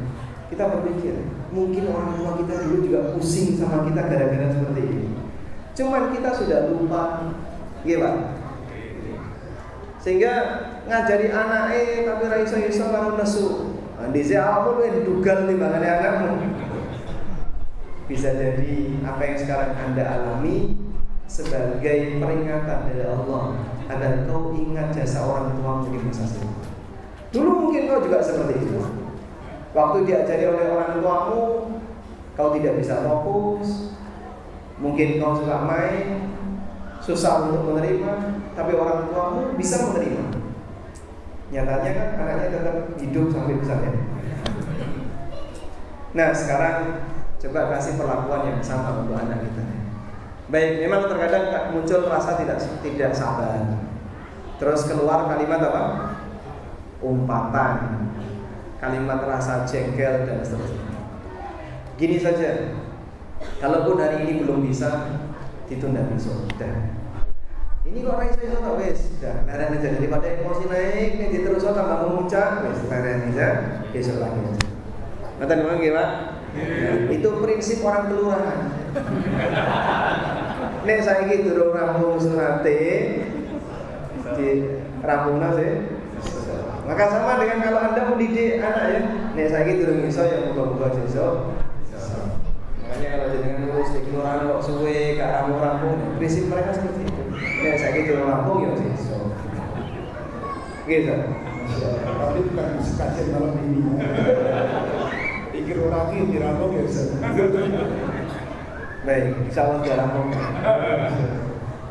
B: Kita berpikir, mungkin orang tua kita dulu juga pusing sama kita gara-gara seperti ini. Cuman kita sudah lupa, iya Pak. Sehingga ngajari anaknya tapi ra iso lamun nesu. Dise awakmu luwih dugal timbangane anakmu. Bisa jadi apa yang sekarang Anda alami sebagai peringatan dari Allah agar kau ingat jasa orang tuamu di masa silam. Dulu mungkin kau juga seperti itu. Waktu diajari oleh orang tuamu, kau tidak bisa fokus. Mungkin kau suka main, susah untuk menerima, tapi orang tuamu bisa menerima. Nyatanya kan anaknya tetap hidup sampai besar ya. Nah sekarang coba kasih perlakuan yang sama untuk anak kita. Baik, memang terkadang muncul rasa tidak sabar. Terus keluar kalimat apa? Umpatan, kalimat rasa jengkel dan seterusnya. Gini saja, kalaupun hari ini belum bisa, ditunda besok. Dah. Ini kok iso tak wes? Dah, leren aja daripada emosi naik, nek diterus tambah memuncak, wes leren aja, besok lagi aja. Ngoten memang nggih, Pak? Itu prinsip orang kelurahan. Nek saiki durung rampung surate di rampungna sih. Maka sama dengan kalau Anda mendidik anak ya, nek saiki durung iso ya muga-muga sesuk. Makanya kalau jenengan ngurus di kelurahan kok suwe gak rampung-rampung, prinsip mereka seperti itu. Nek saiki durung rampung ya sesuk. Gitu.
A: Masya Allah. Tapi bukan kajian malam ini. Pikir orang itu dirampok ya Ustaz.
B: Baik, insyaallah dirampok.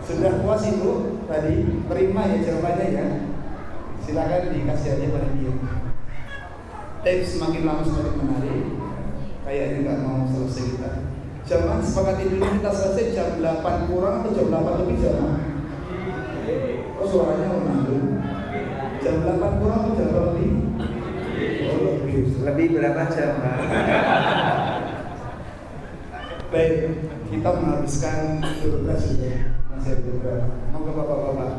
A: Sudah puas Ibu tadi, terima ya jawabannya ya. Silakan dikasih aja pada dia. Tapi semakin lama semakin menarik. Kayaknya nggak mau selesai kita. Jamaah sepakati dulu kita selesai jam 8 kurang atau jam 8 lebih jamaah. Oh suaranya menanggung. Jam 8 kurang atau jam 8 lebih? Oh lebih.
B: Lebih berapa jam?
A: Baik, kita menghabiskan surga sudah. Masih ada beberapa. Mau ke bapak-bapak?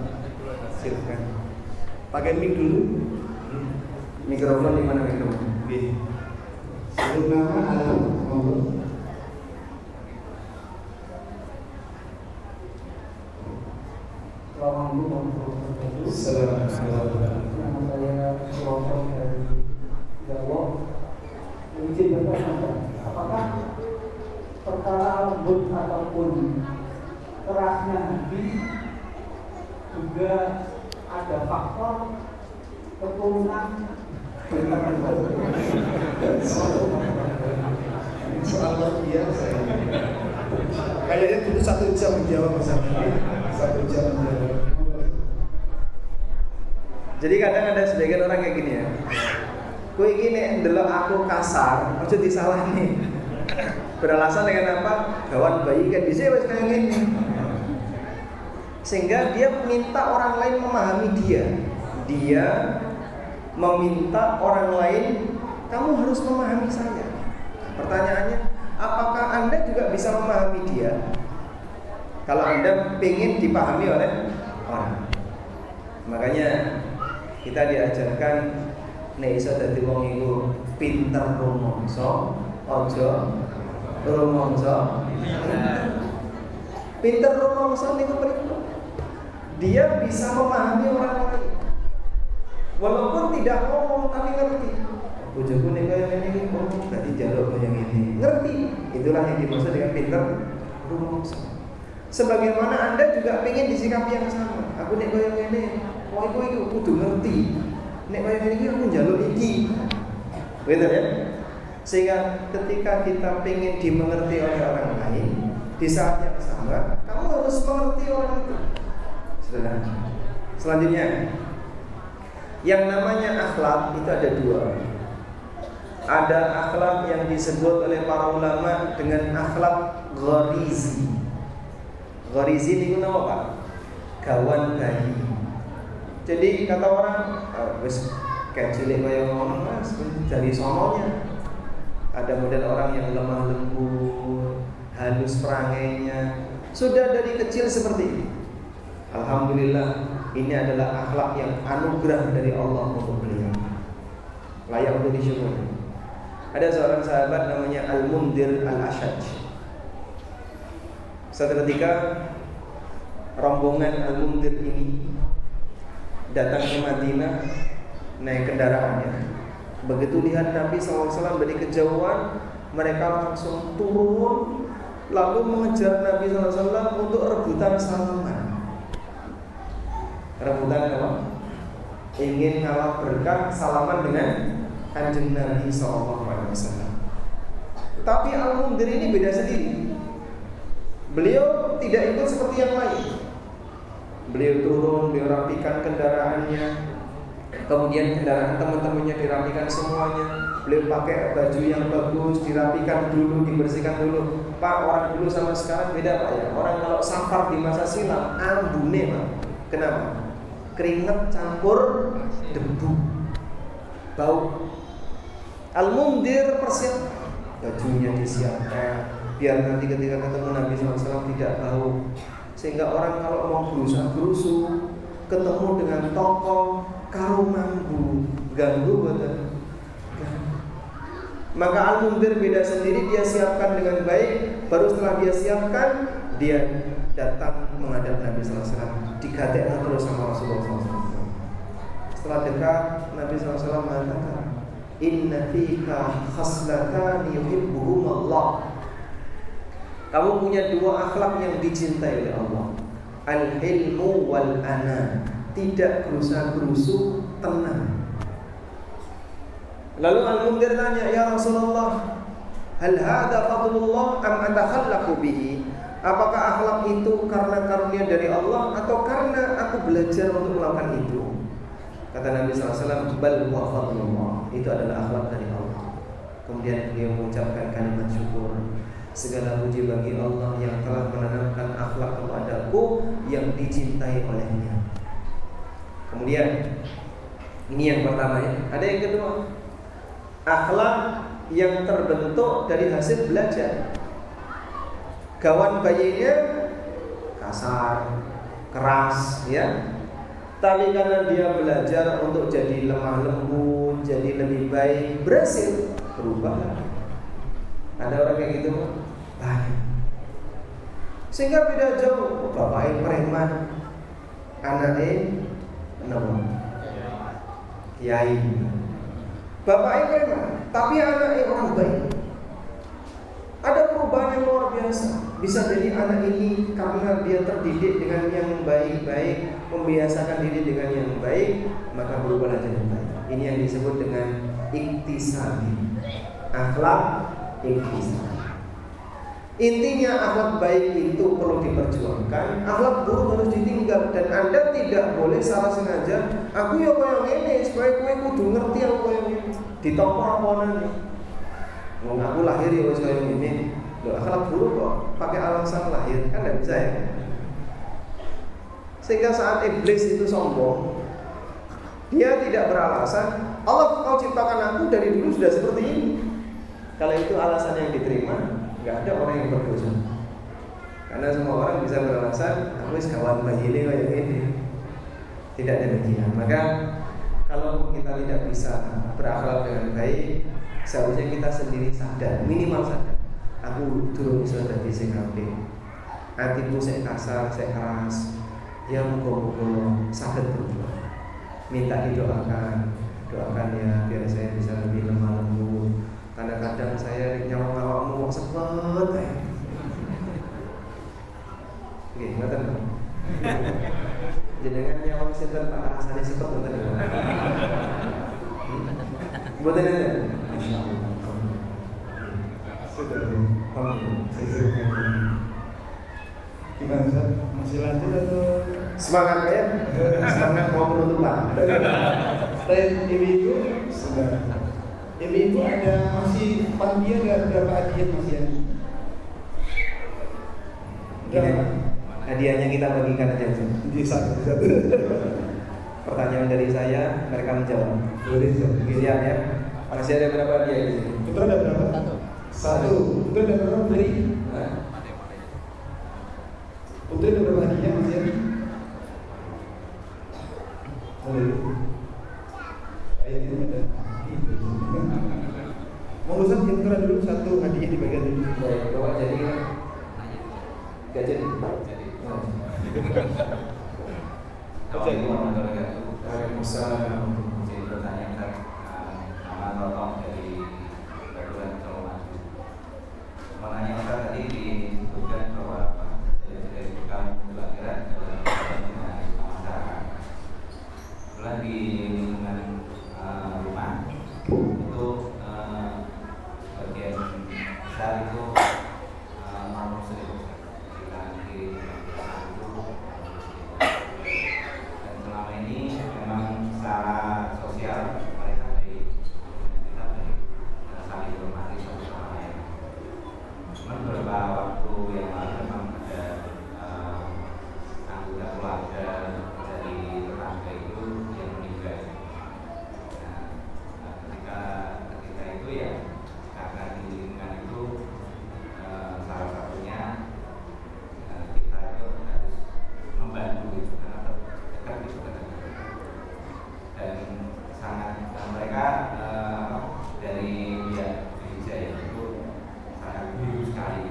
A: Silakan. Pakai mic dulu.
B: Mikrofon di mana mikrofon?
A: Oke. Sebelum nama ada monggo.
E: Assalamualaikum warahmatullahi wabarakatuh.
A: Assalamualaikum.
E: Nama saya Suroso dari Jawa. Izin bertanya, apakah perkara lembut ataupun kerasnya hati juga ada faktor keturunan?
A: Soal luar biasa ini. Kayaknya dulu 1 jam menjawab masalah ini. 1 jam menjawab.
B: Jadi kadang ada sebagian orang kayak gini ya. Kowe iki nek ndelok aku kasar, aja disalahne. Beralasan dengan apa? Gawan bayi kan bisa wis kaya ngene. Sehingga dia minta orang lain memahami dia. Dia meminta orang lain, kamu harus memahami saya. Pertanyaannya, apakah Anda juga bisa memahami dia? Kalau Anda ingin dipahami oleh orang. Makanya kita diajarkan nek iso dadi wong iku pinter rumangsa, aja rumangsa. Pinter rumangsa niku pripun? Dia bisa memahami orang lain. Walaupun tidak ngomong tapi ngerti. Bojoku nek kaya ngene iki ngomong berarti njaluk kaya ngene. Ngerti. Itulah yang dimaksud dengan pinter rumangsa. Sebagaimana Anda juga pengen disikapi yang sama. Aku nek kaya ngene, wong iku kudu ngerti. Nek kaya ngene iki aku njaluk iki. Betul ya? Sehingga ketika kita pengen dimengerti oleh orang lain, di saat yang sama, kamu harus mengerti orang itu. Selanjutnya, yang namanya akhlak itu ada 2. Ada akhlak yang disebut oleh para ulama dengan akhlak gharizi. Gharizi itu nama apa? Gawan bayi. Jadi kata orang, wis kayak cilik kaya ngono Mas, dari sononya. Ada model orang yang lemah lembut, halus perangainya. Sudah dari kecil seperti ini. Alhamdulillah, ini adalah akhlak yang anugerah dari Allah untuk beliau. Layak untuk disyukuri. Ada seorang sahabat namanya Al-Mundir Al-Ashaj. Suatu ketika rombongan Al-Mundir ini datang ke Madinah naik kendaraannya. Begitu lihat Nabi SAW dari kejauhan, mereka langsung turun lalu mengejar Nabi SAW untuk rebutan salaman. Rebutan apa? Ingin ngalah berkah salaman dengan Kanjeng Nabi SAW. Tapi Al-Mundir ini beda sendiri. Beliau tidak ikut seperti yang lain. Beliau turun, beliau rapikan kendaraannya. Kemudian kendaraan teman-temannya dirapikan semuanya. Beliau pakai baju yang bagus, dirapikan dulu, dibersihkan dulu. Pak, orang dulu sama sekarang beda Pak ya. Orang kalau safar di masa silam, ambune Pak. Kenapa? Keringat campur debu, bau. Al-Mundir persiap, bajunya disiapkan biar nanti ketika ketemu Nabi SAW tidak bau. Sehingga orang kalau mau berusaha-berusuh ketemu dengan tokoh karo mampu ganggu betul. Maka Al-Mundir beda sendiri, dia siapkan dengan baik. Baru setelah dia siapkan, dia datang menghadap Nabi SAW. Digatekkan terus sama Rasulullah SAW. Setelah dekat, Nabi SAW mengatakan, Inna fika khaslatan yuhibbuhum Allah. Kamu punya 2 akhlak yang dicintai oleh Allah. Al-hilmu wal-ana. tidak gerusa-gerusu, tenang. Lalu Al-Mundhir tanya, ya Rasulullah, hal hadza fadlullah am atakhallaqu bihi? Apakah akhlak itu karena karunia dari Allah atau karena aku belajar untuk melakukan itu? Kata Nabi SAW, bal huwa fadlullah. Itu adalah akhlak dari Allah. Kemudian beliau mengucapkan kalimat syukur. Segala puji bagi Allah yang telah menanamkan akhlak kepadaku yang dicintai olehnya. Kemudian ini yang pertama ya. Ada yang kedua, akhlak yang terbentuk dari hasil belajar. Gawan bayinya kasar, keras ya. Tapi karena dia belajar untuk jadi lemah lembut, jadi lebih baik, berhasil berubah. Ada orang kayak gitu banyak. Sehingga beda jauh. Bapaknya preman, anaknya kiai. Bapaknya preman, tapi anaknya orang baik. Ada perubahan yang luar biasa. Bisa jadi anak ini karena dia terdidik dengan yang baik-baik, membiasakan diri dengan yang baik, maka berubahlah jadi baik. Ini yang disebut dengan iktisabi. Akhlak iktisabi. Intinya akhlak baik itu perlu diperjuangkan, akhlak buruk harus ditinggal. Dan Anda tidak boleh salah sengaja, aku ya koyo ngene, supaya kowe kudu ngerti aku koyo ngene. Ditompo apa nanti? Wong aku lahir ya wis koyo ngene. Loh, akhlak buruk kok pakai alasan lahir, kan enggak bisa ya. Sehingga saat iblis itu sombong, dia tidak beralasan, Allah kau ciptakan aku dari dulu sudah seperti ini. Kalau itu alasan yang diterima, enggak ada orang yang berdosa. Karena semua orang bisa beralasan, aku wis kawan bayi ini kayak gini. Tidak demikian. Maka kalau kita tidak bisa berakhlak dengan baik, seharusnya kita sendiri sadar, minimal sadar. Aku durung iso dadi sing apik. Atiku sing kasar, sing keras. Ya muga-muga saged berubah. Minta didoakan. Doakan ya biar saya bisa lebih lemah lembut. Karena kadang saya nyawang awakmu kok sepet ae. Nggih, ngoten. Jenengan nyawang sinten Pak rasane sepet ngoten. Mboten enten. Insyaallah.
A: Gimana Ustaz? Masih lanjut atau
B: Semangat ya? Semangat mau penutupan.
A: Selain ibu sudah. Ibu ada masih panitia nggak, berapa hadiah masih ada?
B: Gini, hadiahnya kita bagikan aja.
A: Di satu.
B: Pertanyaan dari saya, mereka menjawab.
A: Boleh Ustaz.
B: Giliran ya. Masih ada berapa hadiah di sini?
A: Putra ada berapa? Satu. Putra ada berapa? Putri? Putri ada berapa hadiah masih ada? Boleh. Ayatnya ada. Mau Ustaz yang putra dulu satu hadiah dibagian dulu.
B: Baik, bawa jadi kan? Gak jadi.
I: Assalamualaikum warahmatullahi wabarakatuh.
B: Waalaikumsalam.
I: Jadi pertanyaan nama Totong dari Baduran Jawa. Menanya Ustaz tadi disebutkan bahwa dari bekal pembelajaran dengan masyarakat. Kemudian di lingkungan rumah itu bagian besar itu non muslim. Dan selama ini memang secara sosial mereka baik, kita baik, saling hormati satu sama lain. Cuma beberapa waktu yang lalu memang ada anggota keluarga dari tetangga itu yang meninggal. Nah, ketika itu ya karena di lingkungan itu salah satunya kita itu harus membantu gitu, karena dekat gitu dan sangat mereka dari pihak gereja itu sangat biru sekali.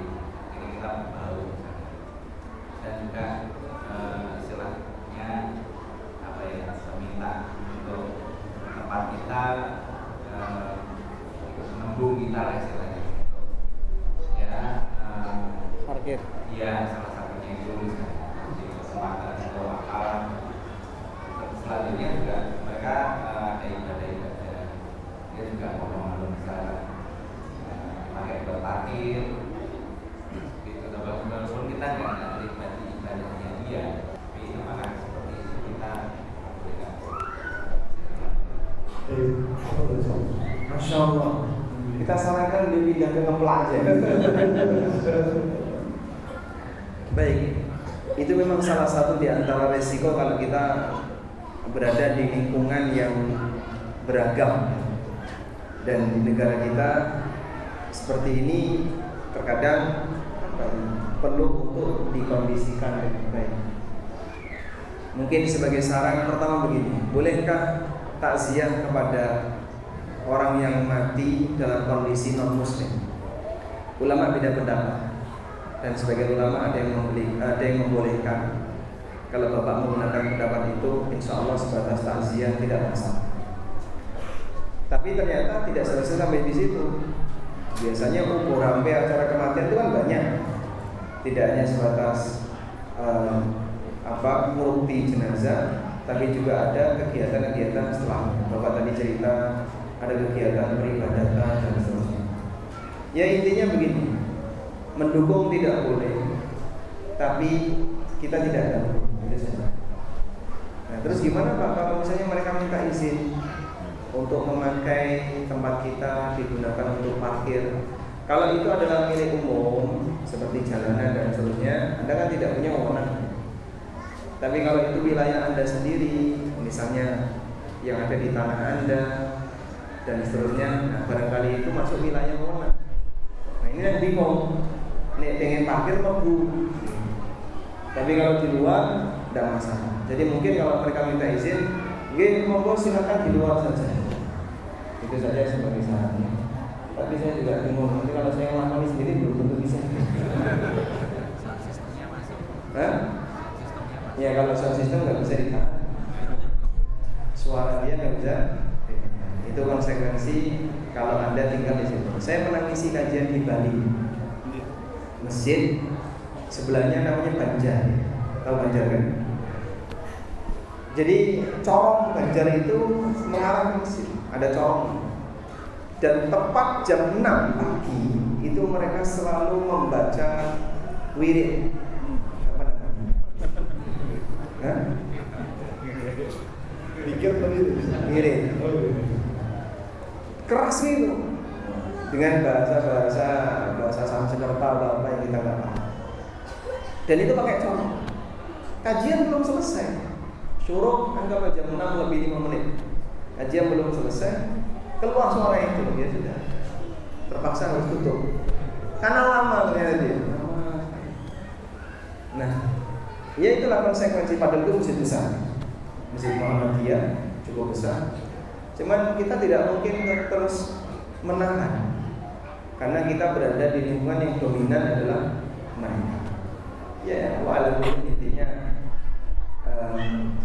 I: Jadi kita baru dan juga istilahnya apa ya, meminta untuk tempat kita menembung kita lah istilahnya ya parkir ya salah satunya itu di kesempatan atau akal kita selanjutnya juga mereka ada ibadah. Dia juga ngomong misalnya pakai buat parkir gitu. Walaupun kita nggak menikmati ibadahnya dia, tapi apakah seperti itu kita berikan?
B: Masya Allah. Kita sarankan dia pindah ke ngeplak aja. Baik, itu memang salah satu di antara resiko kalau kita berada di lingkungan yang beragam. Dan di negara kita seperti ini terkadang perlu untuk dikondisikan dengan baik. Mungkin sebagai saran pertama begini, bolehkah takziah kepada orang yang mati dalam kondisi non muslim? Ulama beda pendapat, dan sebagian ulama ada yang membolehkan. Kalau bapak menggunakan pendapat itu, insya Allah sebatas takziah tidak masalah. Tapi ternyata tidak selesai sampai di situ. Biasanya rampe acara kematian itu kan banyak, tidak hanya sebatas murti jenazah, tapi juga ada kegiatan-kegiatan setelah. Bapak tadi cerita ada kegiatan peribadatan dan seterusnya. Ya intinya begini, mendukung tidak boleh, tapi kita tidak ada. Nah, terus gimana Pak kalau misalnya mereka minta izin untuk memakai tempat kita digunakan untuk parkir? Kalau itu adalah milik umum seperti jalanan dan seterusnya, Anda kan tidak punya wewenang. Tapi kalau itu wilayah Anda sendiri, misalnya yang ada di tanah Anda dan seterusnya, nah barangkali itu masuk wilayah wewenang. Nah ini yang bingung, nek pengen parkir mlebu. Tapi kalau di luar tidak masalah. Jadi mungkin kalau mereka minta izin, monggo silakan di luar saja. Itu saja sebagai sarannya. Tapi saya juga bingung, nanti kalau saya melakukan sendiri belum tentu bisa. Hah? Ya kalau sound system nggak bisa ditahan, suara dia nggak bisa. Itu konsekuensi kalau Anda tinggal di situ. Saya pernah ngisi kajian di Bali, masjid sebelahnya namanya Banjar, tahu Banjar kan? Jadi corong Banjar itu mengarah ke masjid, ada corong. Dan tepat jam 6 pagi itu mereka selalu membaca wirid. Apa namanya? Hah?
A: Pikir
B: wirid. Keras itu. Dengan bahasa Sanskerta atau apa yang kita nggak tahu. Dan itu pakai corong. Kajian belum selesai. Syuruk anggap jam 6 lebih 5 menit. Kajian belum selesai, keluar suara itu, ya sudah terpaksa harus tutup karena lama ternyata dia. Nah, ya itulah konsekuensi. Padahal itu masjid besar, Masjid Muhammadiyah cukup besar. Cuman kita tidak mungkin terus menahan karena kita berada di lingkungan yang dominan adalah mereka. Ya, walaupun intinya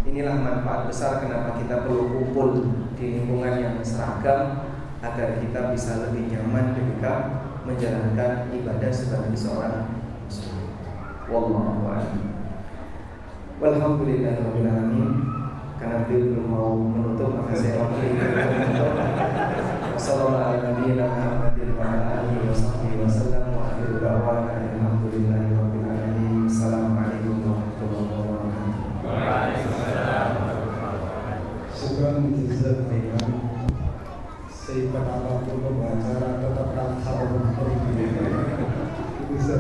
B: inilah manfaat besar kenapa kita perlu kumpul di lingkungan yang seragam agar kita bisa lebih nyaman ketika menjalankan ibadah sebagai seorang muslim. Wallahu a'lam. Walhamdulillahirabbil alamin. Karena beliau belum mau menutup, maka saya wakili. Wassalamualaikum warahmatullahi wabarakatuh. Wa akhiru da'wana alhamdulillahirabbil alamin. Assalamualaikum warahmatullahi wabarakatuh.
A: Syukran jazakallahu. Seibat apapun pembicara tetapkan salam bisa.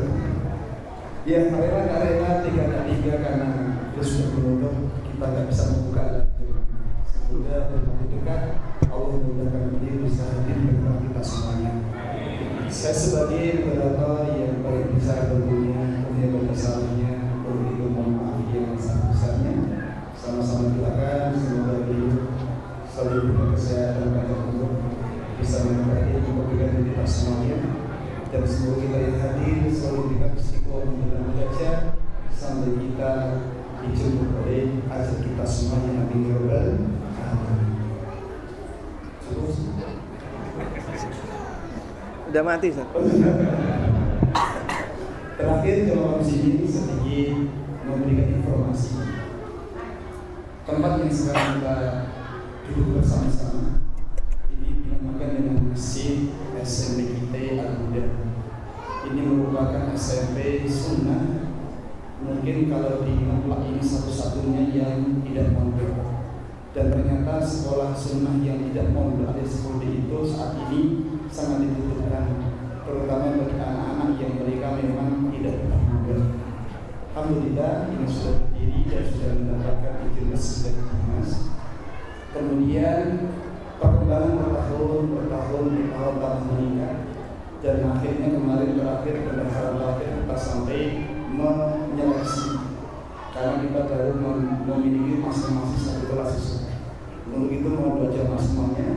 A: Ya, rela 3 karena dia sudah menutup, kita tidak bisa membuka lagi. Sudah bertemu dekat, Allah memudahkan beliau bisa hadir bersama kita semuanya. Saya sebagai moderator yang paling besar tentunya, punya besarnya, perlu mohon maaf yang sangat besarnya. Sama-sama doakan semoga beliau selalu punya kesehatan dan umur, bisa menempati kepentingan kita semuanya, dan semoga kita yang hadir selalu diberikan psikolog dalam belajar sampai kita dijemput oleh ajak kita semuanya. Amin ya rabbal alamin.
B: Udah mati, Ustaz.
A: Terakhir kalau di sini sedikit memberikan informasi. Tempat yang sekarang kita duduk bersama-sama ini dinamakan dengan Masjid SMP kita Al-Huda. Ini merupakan SMP Sunnah. Mungkin kalau di Mampang ini satu-satunya yang tidak mondok. Dan ternyata sekolah sunnah yang tidak mondok alias seperti itu saat ini sangat dibutuhkan, terutama bagi anak-anak yang mereka memang tidak mondok. Alhamdulillah ini sudah berdiri dan sudah mendapatkan izin resmi dari dinas. Kemudian perkembangan bertahun meningkat dan akhirnya kemarin berakhir pada terakhir kita sampai menyeleksi karena kita baru memiliki masing-masing satu kelas siswa. Untuk itu mohon doa jamaah semuanya.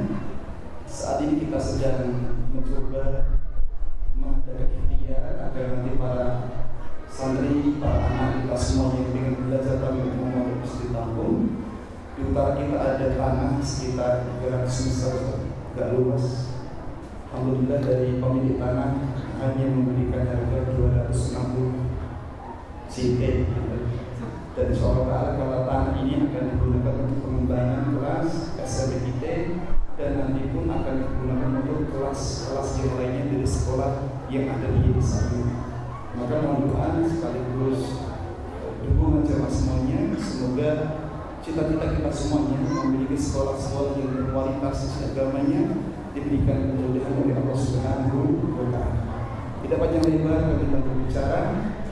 A: Saat ini kita sedang mencoba mengadakan ikhtiar agar nanti para santri, para anak kita semua yang ingin belajar kami untuk mesti tampung. Di utara kita ada tanah sekitar 300 meter agak luas. Alhamdulillah dari pemilik tanah hanya memberikan harga 260 CP. Dan insyaallah kalau tanah ini akan digunakan untuk pengembangan kelas SMP kita dan nanti pun akan digunakan untuk kelas-kelas yang lainnya dari sekolah yang ada di desa ini. Maka mohon doa sekaligus dukungan jamaah semuanya, semoga cita-cita kita semuanya memiliki sekolah-sekolah yang berkualitas sisi agamanya diberikan kemudahan oleh Allah Subhanahu wa Ta'ala. Tidak panjang lebar kami berbicara.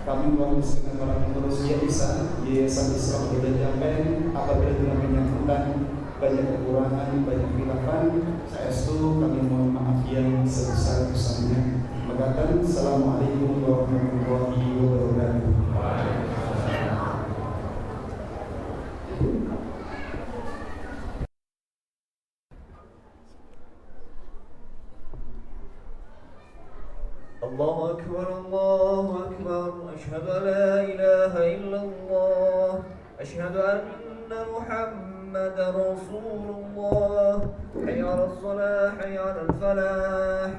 A: Kami mewakili dengan para pengurus Yayasan Islam Huda Jamben. Apabila dalam penyambutan banyak kekurangan, banyak khilafan, saestu kami mohon maaf yang sebesar-besarnya. Mengatakan Assalamualaikum warahmatullahi wabarakatuh.
D: الله أكبر الله أكبر أشهد أن لا إله إلا الله أشهد أن محمد رسول الله حي على الصلاة حي على الفلاح